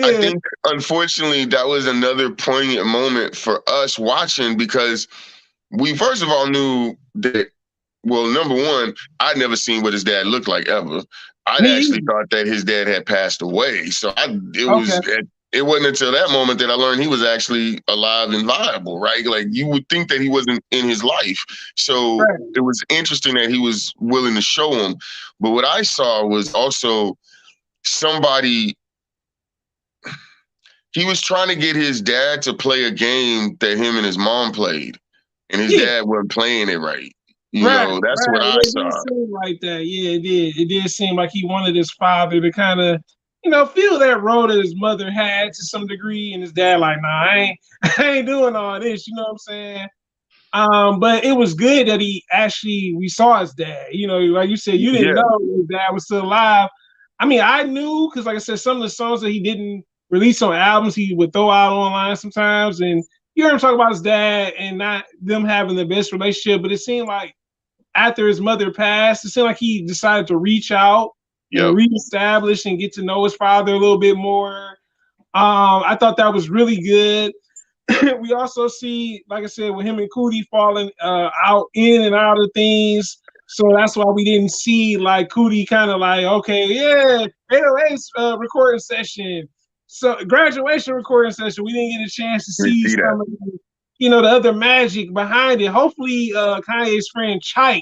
I yeah, think, unfortunately, that was another poignant moment for us watching because we first of all knew that. Well, number one, I'd never seen what his dad looked like ever. I'd me actually either. thought that his dad had passed away. So Okay, it wasn't until that moment that I learned he was actually alive and viable, right? Like you would think that he wasn't in his life. So right, it was interesting that he was willing to show him. But what I saw was also somebody, he was trying to get his dad to play a game that him and his mom played, and his yeah, dad wasn't playing it right. You right, know, that's what right. I It did saw. seem like that. Yeah, it did. It did seem like he wanted his father to kind of, feel that role that his mother had to some degree, and his dad like, nah, I ain't doing all this. You know what I'm saying? But it was good that we saw his dad. Like you said, you didn't Yeah, know his dad was still alive. I mean, I knew because, like I said, some of the songs that he didn't release on albums, he would throw out online sometimes. And you heard him talk about his dad and not them having the best relationship. But it seemed like after his mother passed, it seemed like he decided to reach out and yep, reestablish and get to know his father a little bit more. I thought that was really good. We also see, like I said, with him and Cootie falling out in and out of things. So that's why we didn't see like Cootie kind of like, okay, yeah, 808's recording session. So graduation recording session. We didn't get a chance to we see see that. some of the other magic behind it. Hopefully, Kanye's friend Chike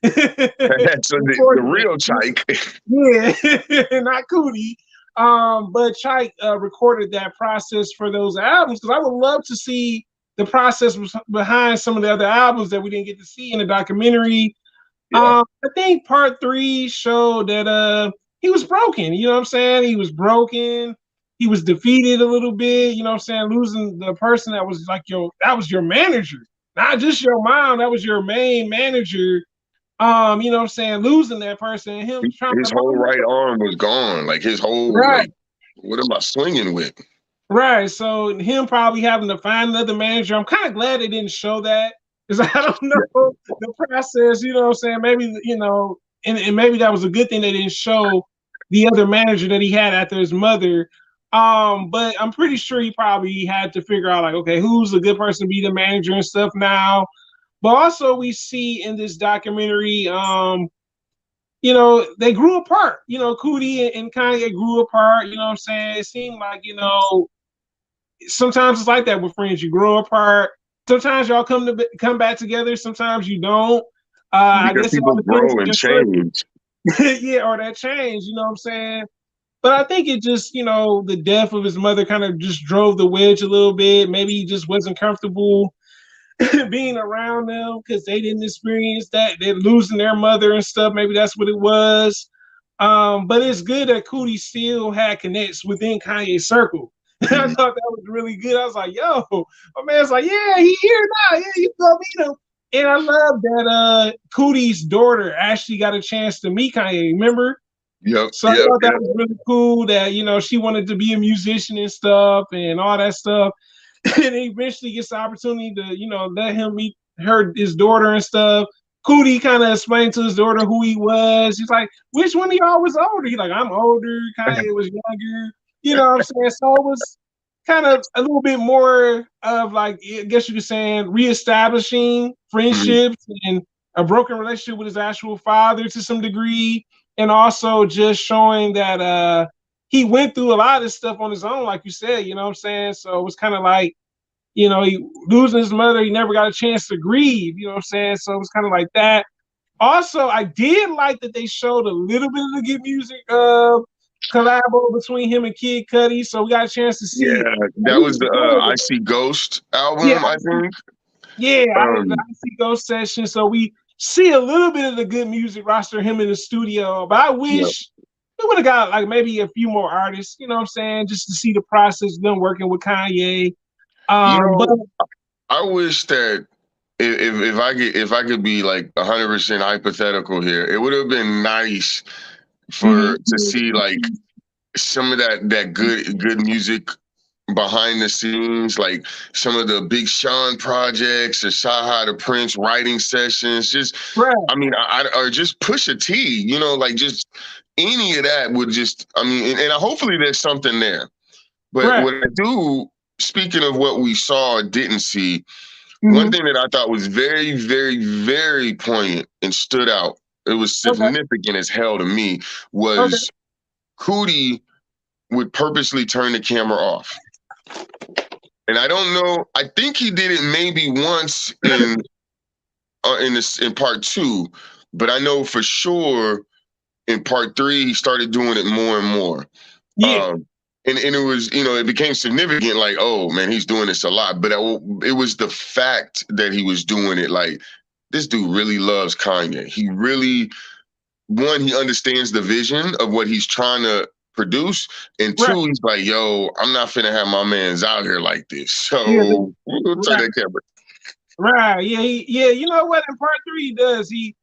So the recorded real it. Chike. Yeah, not Cootie. But Chike recorded that process for those albums because I would love to see the process behind some of the other albums that we didn't get to see in the documentary. Yeah, I think part 3 showed that he was broken. You know what I'm saying? He was broken. He was defeated a little bit. You know what I'm saying? Losing the person that was like that was your manager, not just your mom. That was your main manager. You know what I'm saying? Losing that person, and him trying his to whole right arm was gone. Like his whole right. like, what am I swinging with? Right. So him probably having to find another manager. I'm kind of glad they didn't show that because I don't Yeah, know the process. You know what I'm saying? Maybe, and maybe that was a good thing they didn't show the other manager that he had after his mother. But I'm pretty sure he probably had to figure out like, okay, who's a good person to be the manager and stuff now. But also we see in this documentary, they grew apart. Cootie and Kanye grew apart. You know what I'm saying? It seemed like, sometimes it's like that with friends. You grow apart. Sometimes y'all come back together. Sometimes you don't. I Because guess it all people depends grow on and your circle. change. Yeah, or that change. You know what I'm saying? But I think it just, the death of his mother kind of just drove the wedge a little bit. Maybe he just wasn't comfortable being around them because they didn't experience that. They're losing their mother and stuff. Maybe that's what it was. But it's good that Cootie still had connects within Kanye's circle. I Mhm. thought that was really good. I was like, yo, my man's like, yeah, he here now. Yeah, you can go meet him. And I love that Cootie's daughter actually got a chance to meet Kanye. Remember? Yep, So I yep, thought that yep. was really cool that, she wanted to be a musician and stuff and all that stuff. And he eventually gets the opportunity to, let him meet his daughter and stuff. Cootie kind of explained to his daughter who he was. He's like, which one of y'all was older? He's like, I'm older. Kanye was younger. You know what I'm saying? So it was kind of a little bit more of like, I guess you could say, reestablishing Mhm. friendships and a broken relationship with his actual father to some degree. And also just showing that he went through a lot of this stuff on his own, like you said, you know what I'm saying? So it was kind of like, he losing his mother, he never got a chance to grieve, you know what I'm saying? So it was kind of like that. Also, I did like that they showed a little bit of the good music collabo between him and Kid Cudi. So we got a chance to see. Yeah, Like, that he was was the good. I See Ghost Yeah, album, I think. I see those sessions. So we see a little bit of the good music roster him in the studio. But I Yeah. wish we would have got like maybe a few more artists, you know what I'm saying, just to see the process of them working with Kanye. You But know, I wish that if I could be like 100% hypothetical here, it would have been nice mhm, for to see like some of that good music behind the scenes, like some of the Big Sean projects or Saha the Prince writing sessions. Just, right, I mean, or just Pusha T. Like just any of that would just, I mean, and hopefully there's something there. But right. what I do, speaking of what we saw or didn't see, one Mm-hmm. thing that I thought was very, very, very poignant and stood out, it was Okay. significant as hell to me, Okay. was Cootie would purposely turn the camera off. And I don't know, I think he did it maybe once in part two, but I know for sure in part three he started doing it more and more. Yeah. Um, and it was, it became significant, like, oh man, he's doing this a lot. But it was the fact that he was doing it. Like, this dude really loves Kanye. He really, one, he understands the vision of what he's trying to produce, and Right. two, he's like, yo, I'm not finna have my man's out here like this. Yeah. So we'll turn Right. that camera. Right. Yeah. Yeah. You know what? In part three, he does. He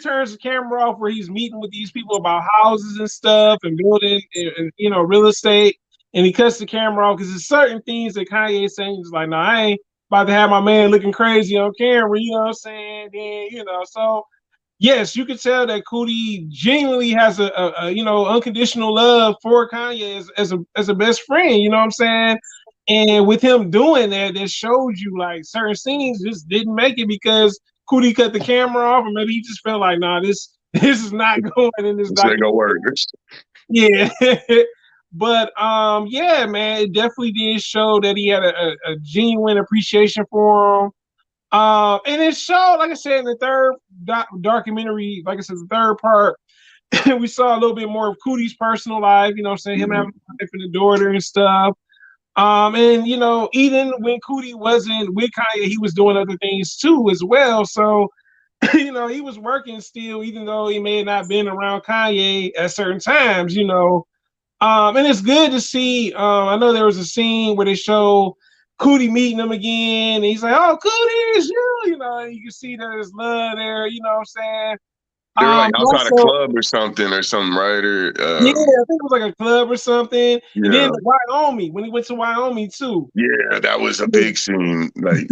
turns the camera off where he's meeting with these people about houses and stuff and building and real estate. And he cuts the camera off because there's certain things that Kanye is saying. He's like, no, I ain't about to have my man looking crazy on camera. You know what I'm saying? Then, so yes, you could tell that Cootie genuinely has a unconditional love for Kanye as a best friend. You know what I'm saying? And with him doing that, that showed you like certain scenes just didn't make it because Cootie cut the camera off, or maybe he just felt like, nah, this this is not going in this This ain't gonna documentary. work. Yeah. But yeah, man, it definitely did show that he had a genuine appreciation for him. And it showed, like I said, in the third documentary, like I said, the third part, we saw a little bit more of Cootie's personal life, you know what I'm saying, him having a wife and a daughter and stuff. And even when Cootie wasn't with Kanye, he was doing other things too as well. So, he was working still, even though he may have not been around Kanye at certain times. And it's good to see. I know there was a scene where they show Cootie meeting him again, and he's like, "Oh, Cootie, it's you!" And you can see that there's love there. You know what I'm saying? They were like outside a Also, club or something, right? Or yeah, I think it was like a club or something. And then yeah, Wyoming, when he went to Wyoming too. yeah, that was a big scene. Like,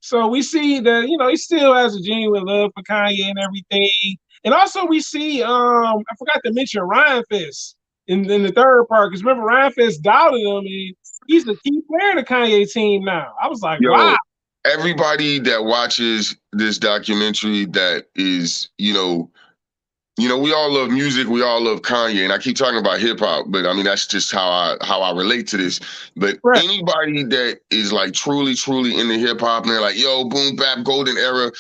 So we see that he still has a genuine love for Kanye and everything. And also we see I forgot to mention Ryan Fest. in the third part. Because remember, Ryan Fest doubted him, and he's the key player of the Kanye team now. I was like, wow. Yo, everybody that watches this documentary that is, we all love music, we all love Kanye, and I keep talking about hip hop, but I mean that's just how I relate to this. But Right, anybody that is like truly, truly into hip hop and they're like, yo, boom bap, golden era,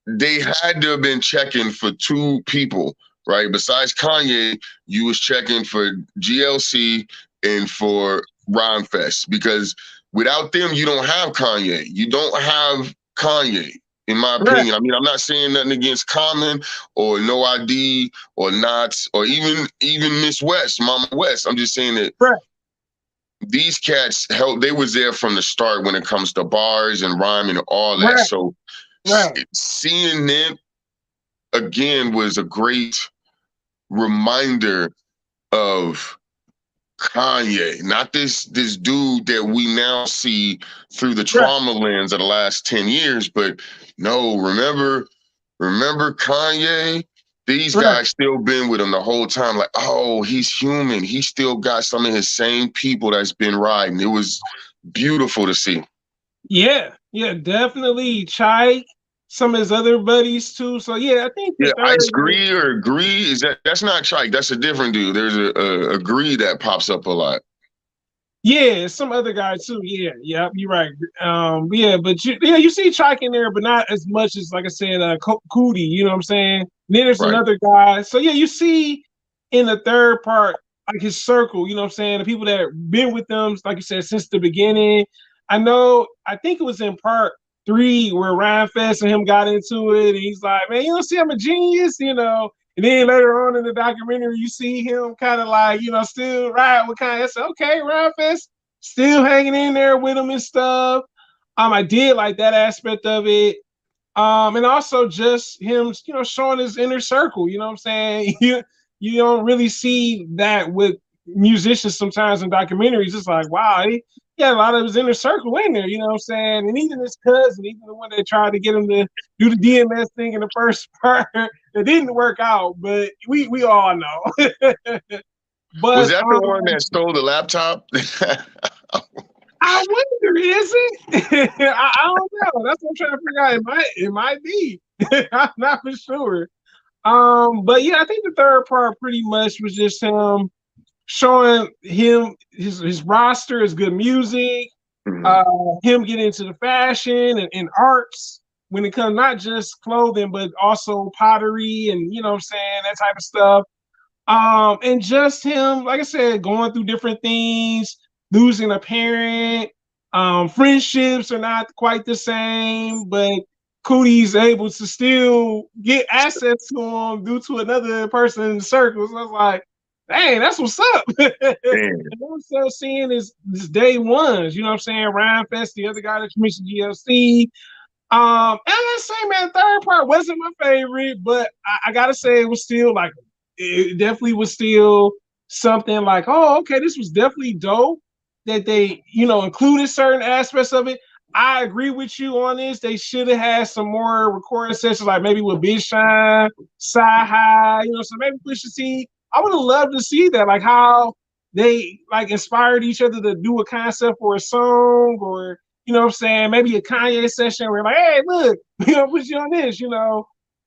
they had to have been checking for two people, right? Besides Kanye, you was checking for GLC and for Rhymefest because without them, you don't have Kanye. You don't have Kanye, in my right, opinion. I mean, I'm not saying nothing against Common or No ID or Knots or even Miss West, Mama West. I'm just saying that right, these cats help. They was there from the start when it comes to bars and rhyme and all that. right, So right, seeing them again was a great reminder of Kanye, not this dude that we now see through the right. trauma lens of the last 10 years, but no, remember Kanye? These Right. guys still been with him the whole time. Like, oh, he's human. He still got some of his same people that's been riding. It was beautiful to see. Yeah, yeah, definitely. Chike, some of his other buddies too. So yeah, I think the Yeah, third. Ice Gree or Gree, that's not Chike, that's a different dude. There's a Gree that pops up a lot. Yeah, some other guy too. Yeah, yeah, you're right. Yeah, but you see Chike in there, but not as much as like I said, Cootie. You know what I'm saying? And then there's Right. another guy. So yeah, you see in the third part like his circle. You know what I'm saying? The people that have been with them, like you said, since the beginning. I know. I think it was in part three where Ryan Fest and him got into it, and he's like, "Man, you don't see I'm a genius," you know. And then later on in the documentary, you see him kind of like, still ride with Kanye. I said, okay, Ryan Fest still hanging in there with him and stuff. I did like that aspect of it. And also just him, showing his inner circle. You know what I'm saying? You don't really see that with musicians sometimes in documentaries. It's like, wow, he had a lot of his inner circle in there. You know what I'm saying? And even his cousin, even the one that tried to get him to do the DMS thing in the first part, it didn't work out. But we all know. Was But that the one that stole the laptop? I wonder, is it? I don't know. That's what I'm trying to figure out. It might be. I'm not for sure. But yeah, I think the third part pretty much was just him showing him his roster, his good music, Mhm. him getting into the fashion and arts when it comes not just clothing, but also pottery and what I'm saying, that type of stuff. And just him, like I said, going through different things, losing a parent. Friendships are not quite the same, but Cootie's able to still get access to him due to another person in the circle. So I was like, dang, that's what's up. Damn. And also seeing his day ones, you know what I'm saying? Ryan Fest, the other guy that you mentioned, GLC. And I say, man, third part wasn't my favorite, but I gotta say it was still like it definitely was still something like, oh, okay, this was definitely dope that they, included certain aspects of it. I agree with you on this. They should have had some more recording sessions, like maybe with Big Sean, Sci High, so maybe Pusha T. I would have loved to see that, like how they like inspired each other to do a concept for a song, or you know what I'm saying, maybe a Kanye session where like, hey, look, we gonna put you on this, and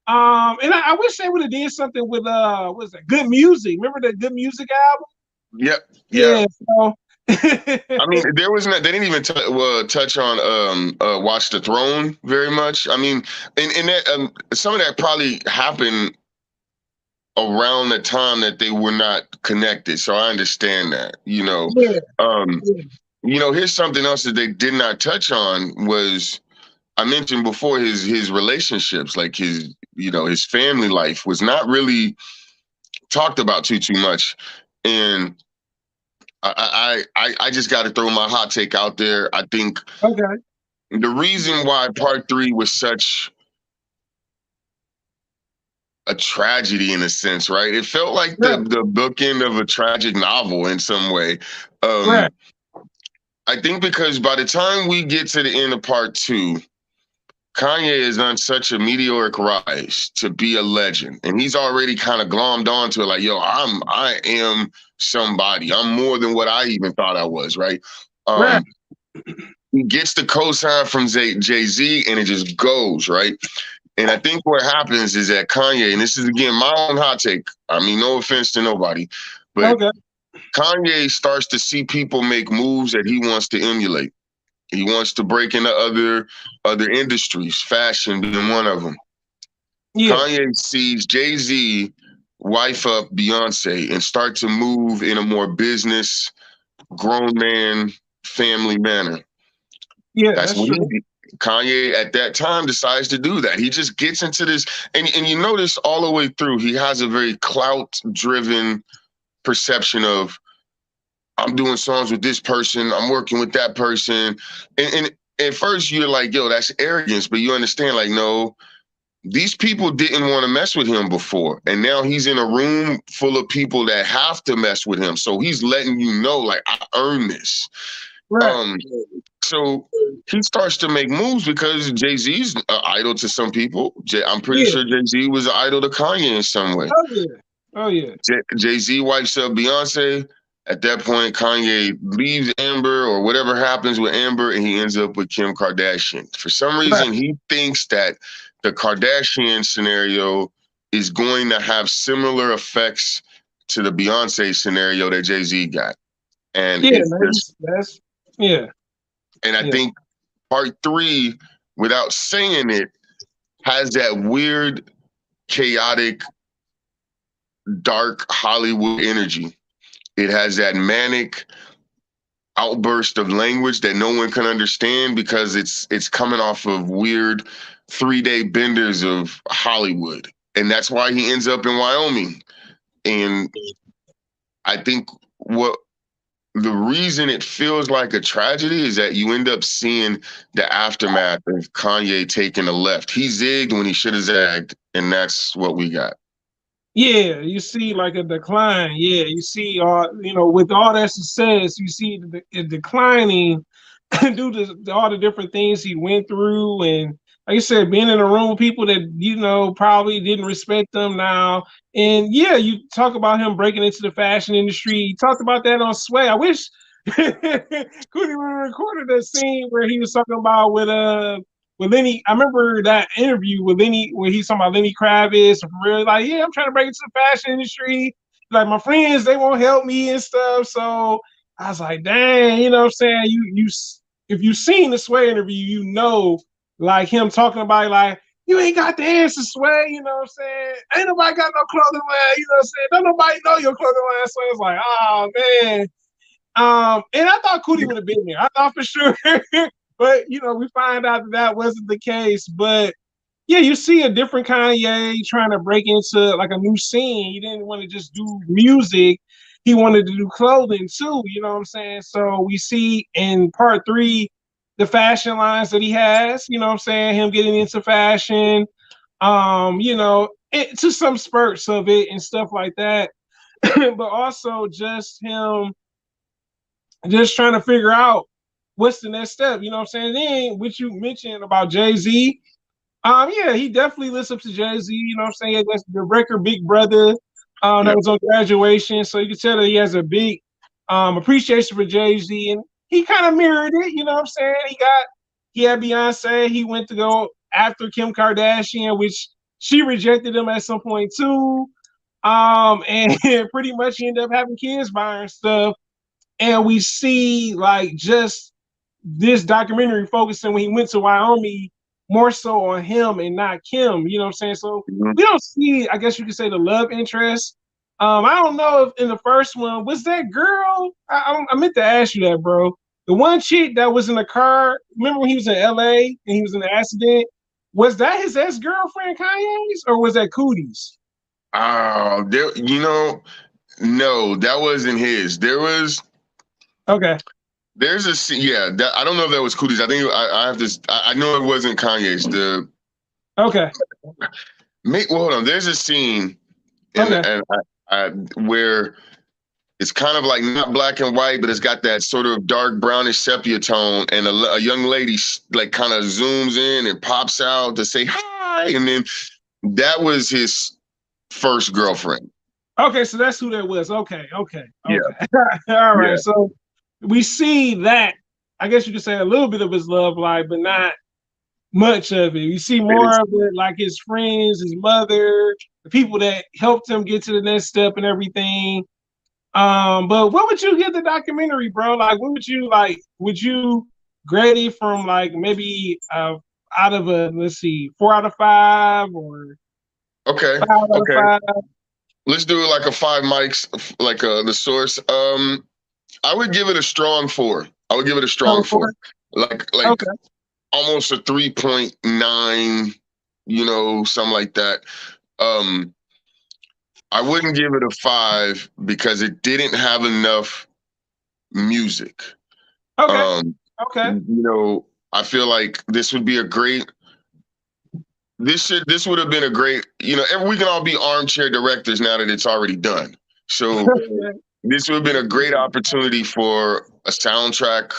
I wish they would have did something with what's that? Good Music. Remember the Good Music album? Yep. Yeah. Yeah. So I mean, there was not. They didn't even touch on Watch the Throne very much. I mean, and that some of that probably happened around the time that they were not connected. So I understand that. yeah, Um, yeah, here's something else that they did not touch on was I mentioned before his relationships, like his family life was not really talked about too much, and I just got to throw my hot take out there. I think okay, the reason why part three was such a tragedy in a sense, right? It felt like the right, the bookend of a tragic novel in some way. right, I think because by the time we get to the end of part two, Kanye is on such a meteoric rise to be a legend, and he's already kind of glommed onto it. Like, yo, I am somebody. I'm more than what I even thought I was. Right. Right. He gets the cosign from Jay Z, and it just goes right. And I think what happens is that Kanye, and this is again my own hot take. I mean, no offense to nobody, but Okay. Kanye starts to see people make moves that he wants to emulate. He wants to break into other industries, fashion being one of them. Yeah. Kanye sees Jay-Z wife up Beyonce and start to move in a more business, grown man, family manner. Yeah, That's that's what true. Kanye at that time decides to do that. He just gets into this, and you notice all the way through, he has a very clout-driven perception of I'm doing songs with this person, I'm working with that person. And at first you're like, yo, that's arrogance, but you understand, like, no, these people didn't want to mess with him before. And now he's in a room full of people that have to mess with him. So he's letting you know, like, I earned this. Right. Um, so he starts to make moves because Jay-Z's an idol to some people. I'm pretty Yeah. sure Jay-Z was an idol to Kanye in some way. Oh yeah. Oh yeah. Jay-Z wipes up Beyonce. At that point, Kanye leaves Amber or whatever happens with Amber, and he ends up with Kim Kardashian. For some Right. reason, he thinks that the Kardashian scenario is going to have similar effects to the Beyonce scenario that Jay-Z got. And Yeah, it maybe just, that's yeah. and I Yeah. think part three, without saying it, has that weird, chaotic, dark Hollywood energy. It has that manic outburst of language that no one can understand because it's coming off of weird 3-day benders of Hollywood. And that's why he ends up in Wyoming. And I think what the reason it feels like a tragedy is that you end up seeing the aftermath of Kanye taking a left. He zigged when he should have zagged, and that's what we got. Yeah, you see like a decline. Yeah, you see with all that success, you see it declining due to all the different things he went through, and like I said, being in a room with people that probably didn't respect them now. And yeah, you talk about him breaking into the fashion industry. He talked about that on Sway. I wish Cootie would have recorded that scene where he was talking about with Lenny. I remember that interview with Lenny where he's talking about Lenny Kravitz. Really like, yeah, I'm trying to break into the fashion industry. Like my friends, they won't help me and stuff. So I was like, dang, you know what I'm saying? You if you've seen the Sway interview, like him talking about like, you ain't got the answer, Sway, you know what I'm saying? Ain't nobody got no clothing line, you know what I'm saying? Don't nobody know your clothing line. So it's like, oh man. And I thought Cootie would have been there. I thought for sure. But we find out that wasn't the case. But yeah, you see a different Kanye trying to break into like a new scene. He didn't want to just do music. He wanted to do clothing too, you know what I'm saying? So we see in part three the fashion lines that he has, you know what I'm saying, him getting into fashion, to some spurts of it and stuff like that. But also just him just trying to figure out what's the next step, you know what I'm saying? Then what you mentioned about Jay-Z, yeah, he definitely listens to Jay-Z, you know what I'm saying? That's the record Big Brother that Yep. was on Graduation. So you can tell that he has a big appreciation for Jay-Z, and he kind of mirrored it, you know what I'm saying? He had Beyonce, he went to go after Kim Kardashian, which she rejected him at some point too. And pretty much he ended up having kids by her and stuff. And we see like just this documentary focusing when he went to Wyoming more so on him and not Kim, you know what I'm saying? So Mhm. we don't see, I guess you could say, the love interest. I don't know if in the first one, was that girl? I meant to ask you that, bro. The one chick that was in the car, remember when he was in LA and he was in the accident? Was that his ex-girlfriend Kanye's or was that Cootie's? Oh, no, that wasn't his. Okay. There's a scene, yeah. I don't know if that was Cootie's. I think I have to. I know it wasn't Kanye's. Okay. Well, hold on. There's a scene in Okay. and where It's kind of like not black and white, but it's got that sort of dark brownish sepia tone. And a young lady like kind of zooms in and pops out to say hi, and then that was his first girlfriend. Okay, so that's who that was. Okay. Yeah, All right. yeah. So we see that. I guess you could say a little bit of his love life, but not much of it. You see And more it's of it, like his friends, his mother, the people that helped him get to the next step and everything. But what would you give the documentary, bro? Like, what would you like? Would you grade it from like maybe out of a, let's see, 4 out of 5 or okay. 5 out of Okay. 5? Let's do it like a five mics, like the source. I would give it a strong four. I would give it a strong Oh, four. 4. Like Okay. almost a 3.9, something like that. Um, I wouldn't give it a five because it didn't have enough music. Okay. Um, Okay. I feel like this would be a great this would have been a great, we can all be armchair directors now that it's already done. So this would have been a great opportunity for a soundtrack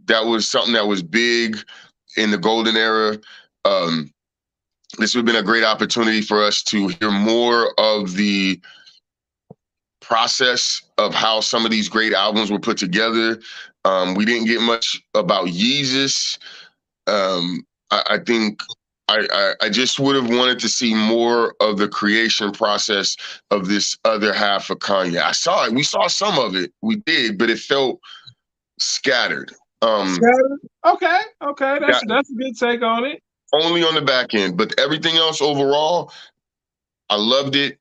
that was something that was big in the golden era. Um, this would have been a great opportunity for us to hear more of the process of how some of these great albums were put together. We didn't get much about Yeezus. I think I just would have wanted to see more of the creation process of this other half of Kanye. I saw it. We saw some of it. We did, but it felt scattered. Um, Scattered? Okay. Okay. that That's a good take on it. only on the back end, but everything else overall, I loved it.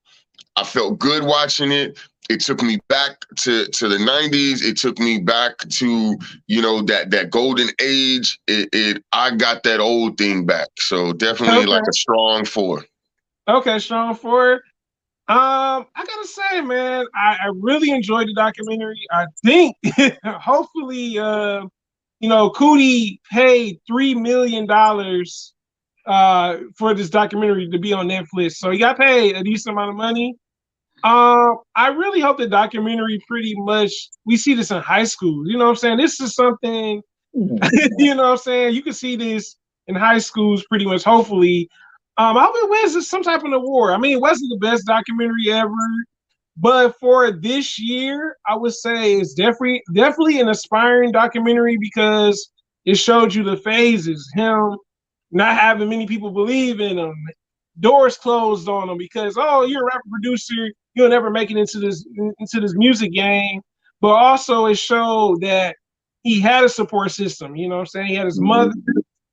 I felt good watching it. It took me back to the 90s. It took me back to, that golden age. I got that old thing back. So definitely like Okay. a strong four. Okay. Strong for it. I gotta say, man, I really enjoyed the documentary. I think hopefully Cootie paid $3 million for this documentary to be on Netflix. So he got paid a decent amount of money. I really hope the documentary pretty much we see this in high school. You know what I'm saying? This is something, you know what I'm saying? You can see this in high schools pretty much, hopefully. I hope it wins some type of award. I mean, it wasn't the best documentary ever, but for this year, I would say it's definitely an aspiring documentary because it showed you the phases. Him not having many people believe in him, doors closed on him because you're a rapper producer, you'll never make it into this music game. But also it showed that he had a support system. You know what I'm saying? He had his mother,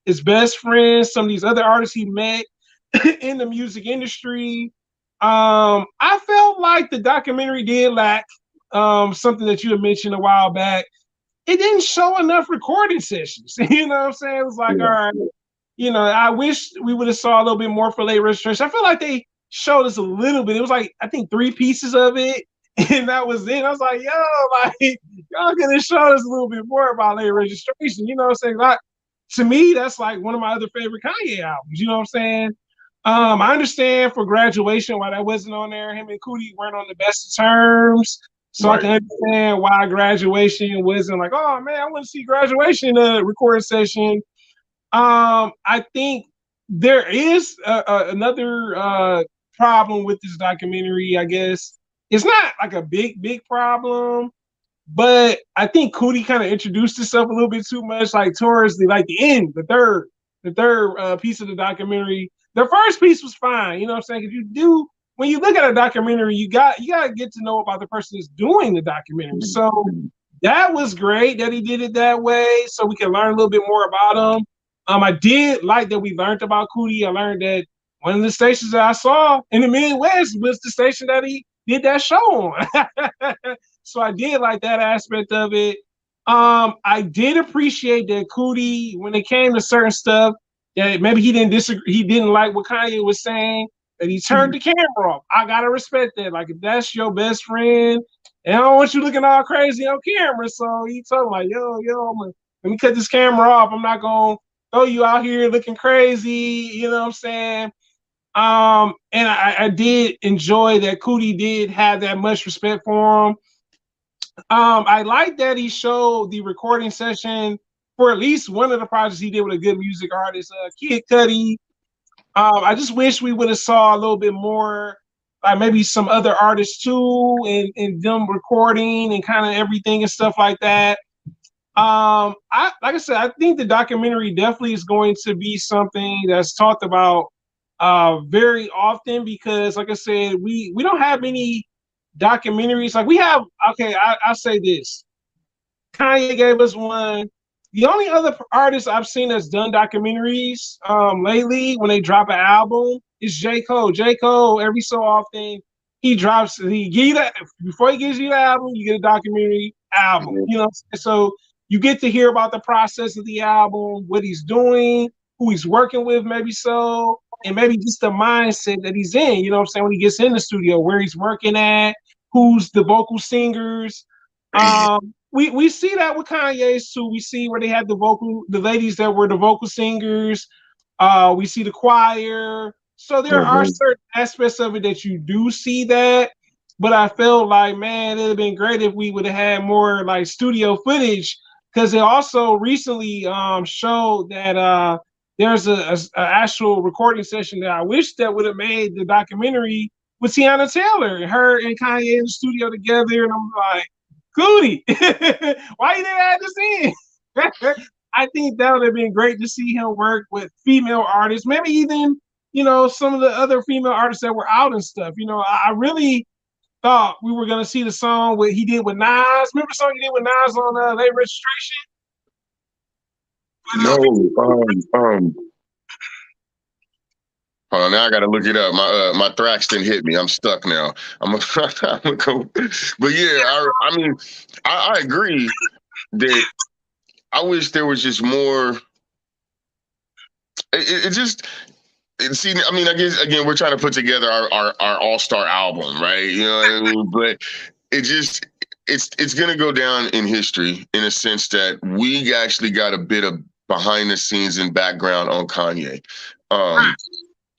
his best friends, some of these other artists he met in the music industry. I felt like the documentary did lack something that you had mentioned a while back. It didn't show enough recording sessions. You know what I'm saying? It was like, all Yeah. right, I wish we would have saw a little bit more for late registration. I feel like they showed us a little bit. It was like I think 3 pieces of it, and that was it. I was like, yo, like y'all could have showed us a little bit more about late registration. You know what I'm saying? Like to me, that's like one of my other favorite Kanye albums. You know what I'm saying? I understand for graduation why that wasn't on there. Him and Cootie weren't on the best of terms. So I Right. can understand why graduation wasn't like, oh man, I want to see graduation recording session. I think there is another problem with this documentary. I guess it's not like a big problem, but I think Cootie kind of introduced himself a little bit too much, like towards the end, the third piece of the documentary. The first piece was fine, you know what I'm saying? Because when you look at a documentary, you got to get to know about the person that's doing the documentary. So that was great that he did it that way, so we can learn a little bit more about him. I did like that we learned about Cootie. I learned that one of the stations that I saw in the Midwest was the station that he did that show on. So I did like that aspect of it. I did appreciate that Cootie, when it came to certain stuff, that maybe he didn't disagree, he didn't like what Kanye was saying, that he turned the camera off. I gotta respect that. Like if that's your best friend, and I don't want you looking all crazy on camera. So he told him like, yo, let me cut this camera off. I'm not gonna throw you out here looking crazy. You know what I'm saying? And I did enjoy that Cootie did have that much respect for him. I like that he showed the recording session for at least one of the projects he did with a good music artist, Kid Cudi. I just wish we would have saw a little bit more, like maybe some other artists too, and them recording and kind of everything and stuff like that. I like I said, I think the documentary definitely is going to be something that's talked about very often because, like I said, we don't have many documentaries. Like we have, okay, I'll say this: Kanye gave us one. The only other artist I've seen that's done documentaries lately when they drop an album is J. Cole. J. Cole, every so often, he give you that before he gives you the album, you get a documentary album. You know, so you get to hear about the process of the album, what he's doing, who he's working with, maybe so, and maybe just the mindset that he's in. You know what I'm saying? When he gets in the studio, where he's working at, who's the vocal singers. We see that with Kanye's too. We see where they had the ladies that were the vocal singers. We see the choir. So there are certain aspects of it that you do see that. But I felt like, man, it'd have been great if we would have had more like studio footage because it also recently showed that there's a actual recording session that I wish that would have made the documentary with Tiana Taylor, her and Kanye in the studio together, and I'm like, Cootie, why you didn't add this in? I think that would have been great to see him work with female artists, maybe even, you know, some of the other female artists that were out and stuff. You know, I really thought we were gonna see the song what he did with Nas. Remember the song he did with Nas on Late Registration? No, hold on, now I gotta look it up. My Thraxton hit me. I'm stuck now. I'm gonna go, but yeah, I mean, I agree that I wish there was just more. It just see. I mean, I guess again, we're trying to put together our all-star album, right? You know what I mean? But it just it's gonna go down in history in a sense that we actually got a bit of behind the scenes and background on Kanye.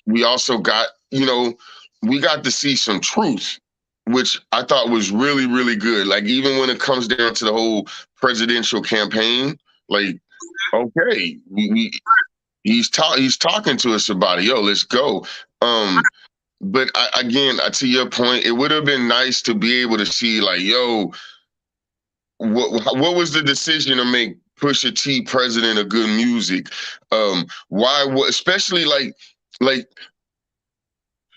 We also got, you know, we got to see some truth, which I thought was really, really good. Like even when it comes down to the whole presidential campaign, like, okay, he's talking to us about it. Yo, let's go. But again, to your point, it would have been nice to be able to see, like, yo, what was the decision to make Pusha T president of good music? Why? Especially like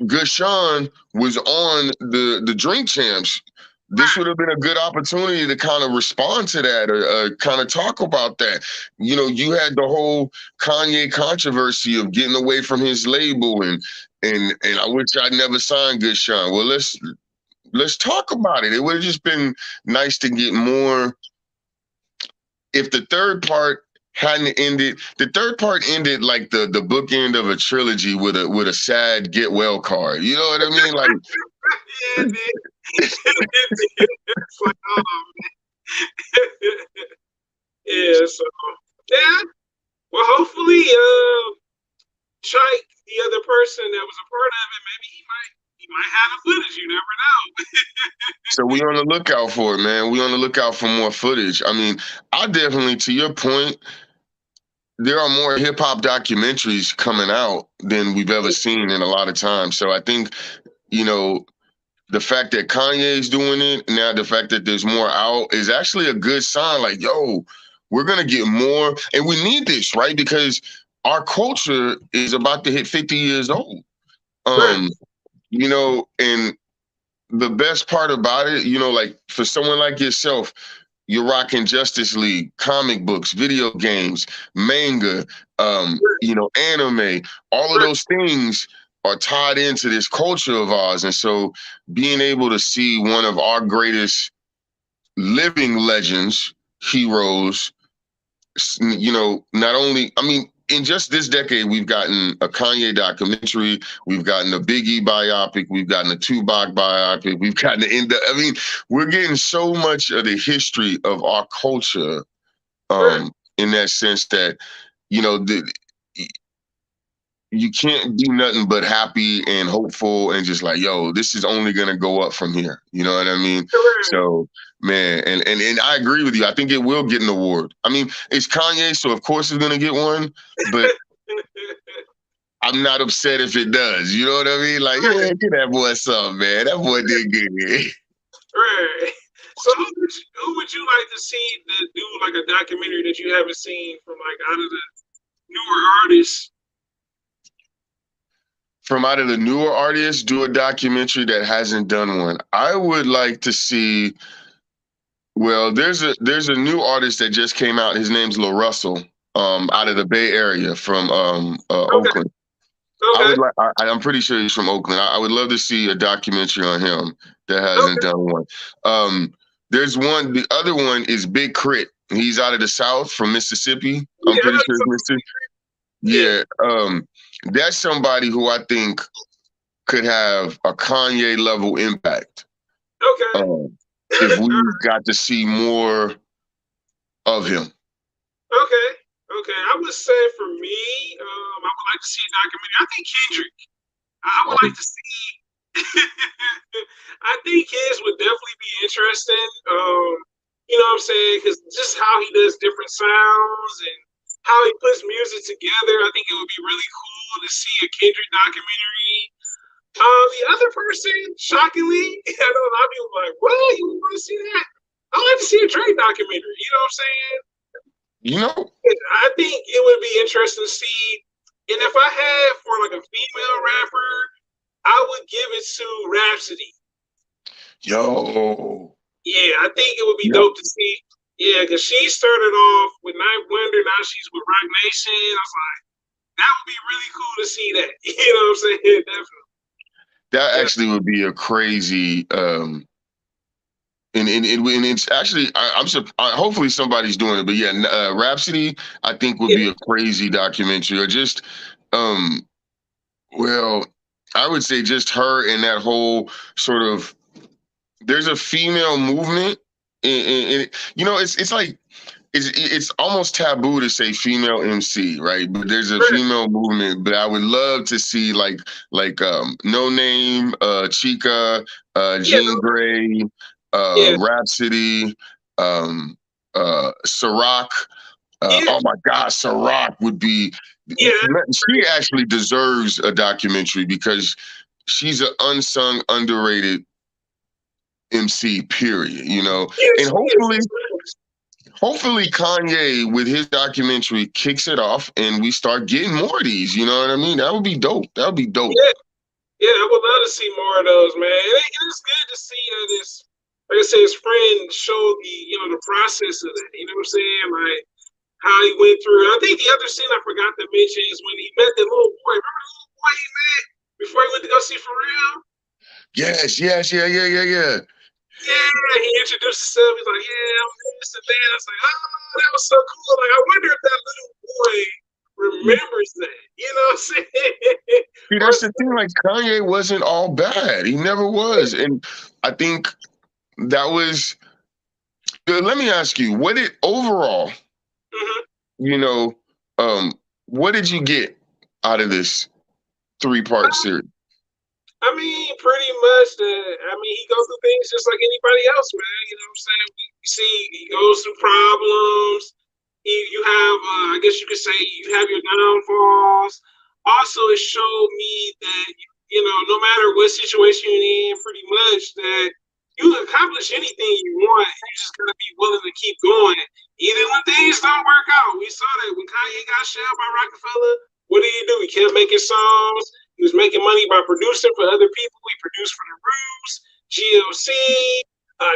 Good Sean was on the Drink Champs. This would have been a good opportunity to kind of respond to that or kind of talk about that. You know, you had the whole Kanye controversy of getting away from his label and I wish I'd never signed Good Sean. Well, let's talk about it. It would have just been nice to get more. If the third part hadn't ended, the third part ended like the bookend of a trilogy with a sad get well card. You know what I mean? Like, Yeah, man. It's like, oh, man. Yeah, so yeah. Well, hopefully, Chike, the other person that was a part of it, maybe he might have the footage. You never know. so we on the lookout for it, man. We on the lookout for more footage. I mean, I definitely, to your point, there are more hip hop documentaries coming out than we've ever seen in a lot of time. So I think, you know, the fact that Kanye's doing it now, the fact that there's more out is actually a good sign. Like, yo, we're gonna get more, and we need this, right? Because our culture is about to hit 50 years old. Right. You know, and the best part about it, you know, like for someone like yourself, you're rocking Justice League, comic books, video games, manga, you know, anime, all of those things are tied into this culture of ours. And so being able to see one of our greatest living legends, heroes, you know, not only, I mean, in just this decade, we've gotten a Kanye documentary, we've gotten a Biggie biopic, we've gotten a Tupac biopic, we've gotten I mean, we're getting so much of the history of our culture in that sense that, you know, you can't be nothing but happy and hopeful and just like, yo, this is only going to go up from here. You know what I mean? So, Man, and I agree with you. I think it will get an award. I mean, it's Kanye, so of course it's gonna get one, but I'm not upset if it does. You know what I mean? Like, yeah, Right, get that boy something, man. That boy did good. right. So who would you like to see to do like a documentary that you haven't seen from like out of the newer artists? From out of the newer artists, do a documentary that hasn't done one. I would like to see. Well, there's a new artist that just came out. His name's Lil Russell, out of the Bay Area from Okay, Oakland. I okay, would like. I'm pretty sure he's from Oakland. I would love to see a documentary on him that hasn't okay. done one. Um, there's one. The other one is Big Crit. He's out of the South from Mississippi. I'm Yeah, I pretty know sure it's some, Mississippi. yeah. Yeah. That's somebody who I think could have a Kanye level impact. Okay. Um, if we got to see more of him. Okay. Okay. I would say for me, I would like to see a documentary. I think Kendrick. I would like to see. I think his would definitely be interesting. You know what I'm saying? Because just how he does different sounds and how he puts music together, I think it would be really cool to see a Kendrick documentary. The other person, shockingly, I know a lot of people are like, "What? You want to see that?" I like to see a Drake documentary. You know what I'm saying? You know, I think it would be interesting to see. And if I had for like a female rapper, I would give it to Rhapsody. yo, Yeah, I think it would be yo, dope to see. Yeah, because she started off with Night Wonder, now she's with Rock Nation. I was like, that would be really cool to see that. You know what I'm saying? Definitely. that Yeah, actually would be a crazy. And it's actually hopefully somebody's doing it, but yeah, Rhapsody I think would yeah, be a crazy documentary, or just um well, I would say just her and that whole sort of, there's a female movement in you know, it's like it's almost taboo to say female MC, right? But there's a right. female movement. But I would love to see like No Name, Chica, Yeah, Jean Grey, yeah, Rhapsody, Ciroc. yeah, Oh my God, Ciroc would be. yeah. She actually deserves a documentary because she's an unsung, underrated MC. Period. You know, Yes, and yes, hopefully Kanye with his documentary kicks it off and we start getting more of these. You know what I mean? That would be dope. That would be dope. yeah, yeah. I would love to see more of those, man. It's good to see that this, like I said, his friend showed the process of that. You know what I'm saying? Like how he went through. I think the other scene I forgot to mention is when he met the little boy. Remember the little boy he met before he went to go see Pharrell? Yes, yes, yeah, yeah, yeah, yeah. Yeah, he introduced himself. He's like, "Yeah, I'm this and that." I was like, "Oh, that was so cool." Like, I wonder if that little boy remembers that. You know what I'm saying? See, or that's the thing. Like Kanye wasn't all bad. He never was. And I think that was, let me ask you, what did overall, Mhm. you know, um, what did you get out of this 3-part series? I mean, pretty much. I mean, he goes through things just like anybody else, man. You know what I'm saying? We see he goes through problems. You have, I guess you could say, you have your downfalls. Also, it showed me that no matter what situation you're in, pretty much that you can accomplish anything you want. You just gotta be willing to keep going, even when things don't work out. We saw that when Kanye got shelled by Rockefeller. What did he do? He kept making songs. He was making money by producing for other people. He produced for the Roots, GLC,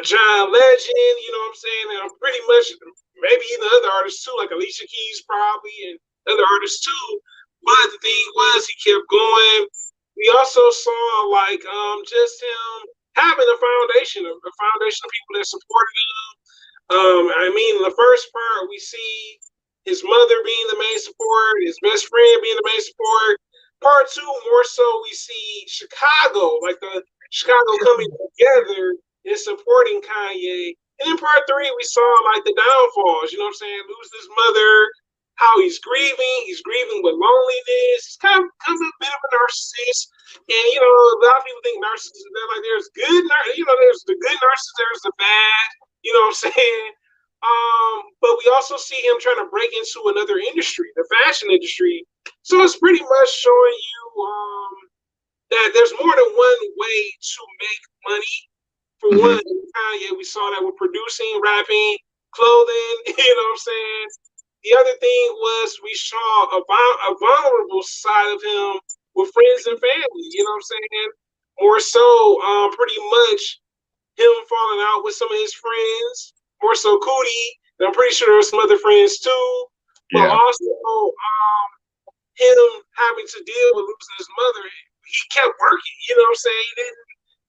John Legend. You know what I'm saying? And I'm pretty much maybe even other artists too, like Alicia Keys probably, and other artists too. But the thing was, he kept going. We also saw like just him having a foundation of people that supported him. I mean, in the first part, we see his mother being the main support, his best friend being the main support. Part two, more so, we see Chicago, like the Chicago coming together and supporting Kanye. And in part three, we saw like the downfalls, you know what I'm saying? Lose his mother, how he's grieving. He's grieving with loneliness. He's kind of a bit of a narcissist. And, a lot of people think narcissists, they're like, there's good, there's the good narcissist, there's the bad. You know what I'm saying? But we also see him trying to break into another industry, the fashion industry. So it's pretty much showing you that there's more than one way to make money. For Mm-hmm. one, Kanye, we saw that with producing, rapping, clothing. You know what I'm saying? The other thing was we saw a vulnerable side of him with friends and family. You know what I'm saying? More so, pretty much him falling out with some of his friends. More so, Cootie. And I'm pretty sure there were some other friends too. But Yeah. also, him having to deal with losing his mother. He kept working. You know what I'm saying? He didn't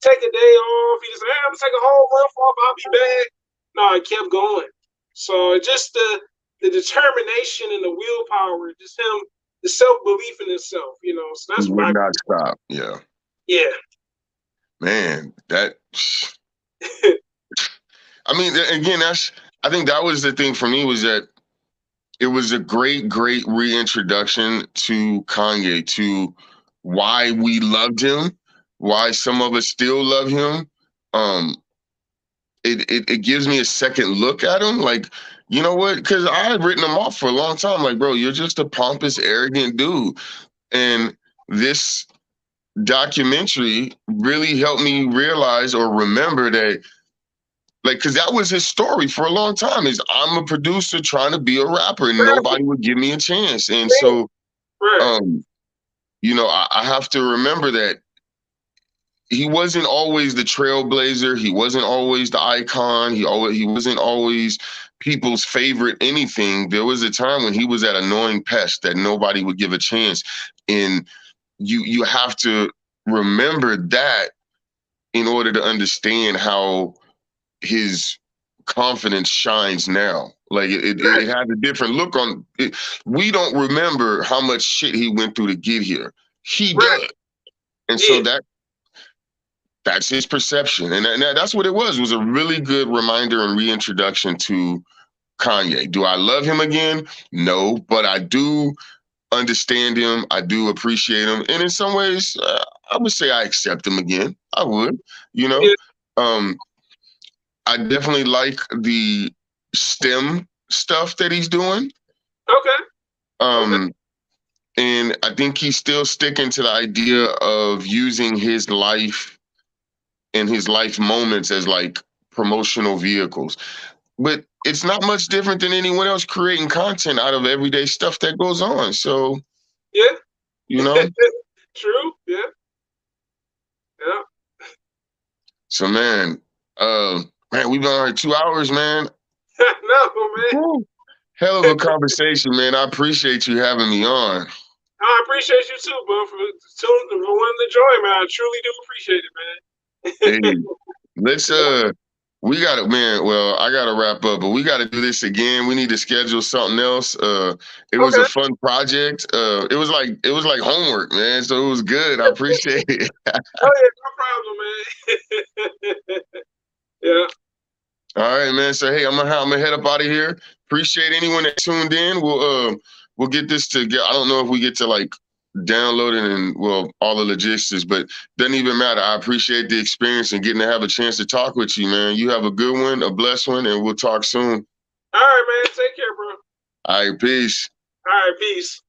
take a day off. He just said, hey, I'm gonna take a whole month off. I'll be back. No, he kept going. So just the determination and the willpower, just him, the self belief in himself. You know, so He that's what would I. not stop. Yeah. Yeah. Man, that. I mean, again, I think that was the thing for me was that it was a great, great reintroduction to Kanye, to why we loved him, why some of us still love him. Um, it gives me a second look at him. Like, you know what? Because I had written him off for a long time. Like, bro, you're just a pompous, arrogant dude. And this documentary really helped me realize or remember that, like, because that was his story for a long time, is I'm a producer trying to be a rapper and nobody would give me a chance. And so, Right. um, I have to remember that he wasn't always the trailblazer. He wasn't always the icon. He wasn't always people's favorite anything. There was a time when he was that annoying pest that nobody would give a chance. And you have to remember that in order to understand how his confidence shines now. Like it has a different look on it. We don't remember how much shit he went through to get here. He Right. does. And so Yeah. that's his perception. And that's what it was. It was a really good reminder and reintroduction to Kanye. Do I love him again? No, but I do understand him. I do appreciate him. And in some ways, I would say I accept him again. I would, you know. Yeah. Um, I definitely like the STEM stuff that he's doing. Okay. Okay. Um, and I think he's still sticking to the idea of using his life and his life moments as like promotional vehicles. But it's not much different than anyone else creating content out of everyday stuff that goes on. So, Yeah. you know, True. Yeah. Yeah. so man, we've been on here 2 hours, man. No, man. Woo. Hell of a conversation, man. I appreciate you having me on. I appreciate you too, bro, for wanting to join, man. I truly do appreciate it, Hey, man. let's we gotta, man, well, I gotta wrap up, but we gotta do this again. We need to schedule something else. It was a Okay. fun project. It was like homework, man. So it was good. I appreciate it. Oh yeah, no problem, man. Yeah. All right, man. So hey, I'm gonna head up out of here. Appreciate anyone that tuned in. We'll get this together. I don't know if we get to like download it and well all the logistics, but doesn't even matter. I appreciate the experience and getting to have a chance to talk with you, man. You have a good one, a blessed one, and we'll talk soon. All right, man. Take care, bro. All right, peace. All right, peace.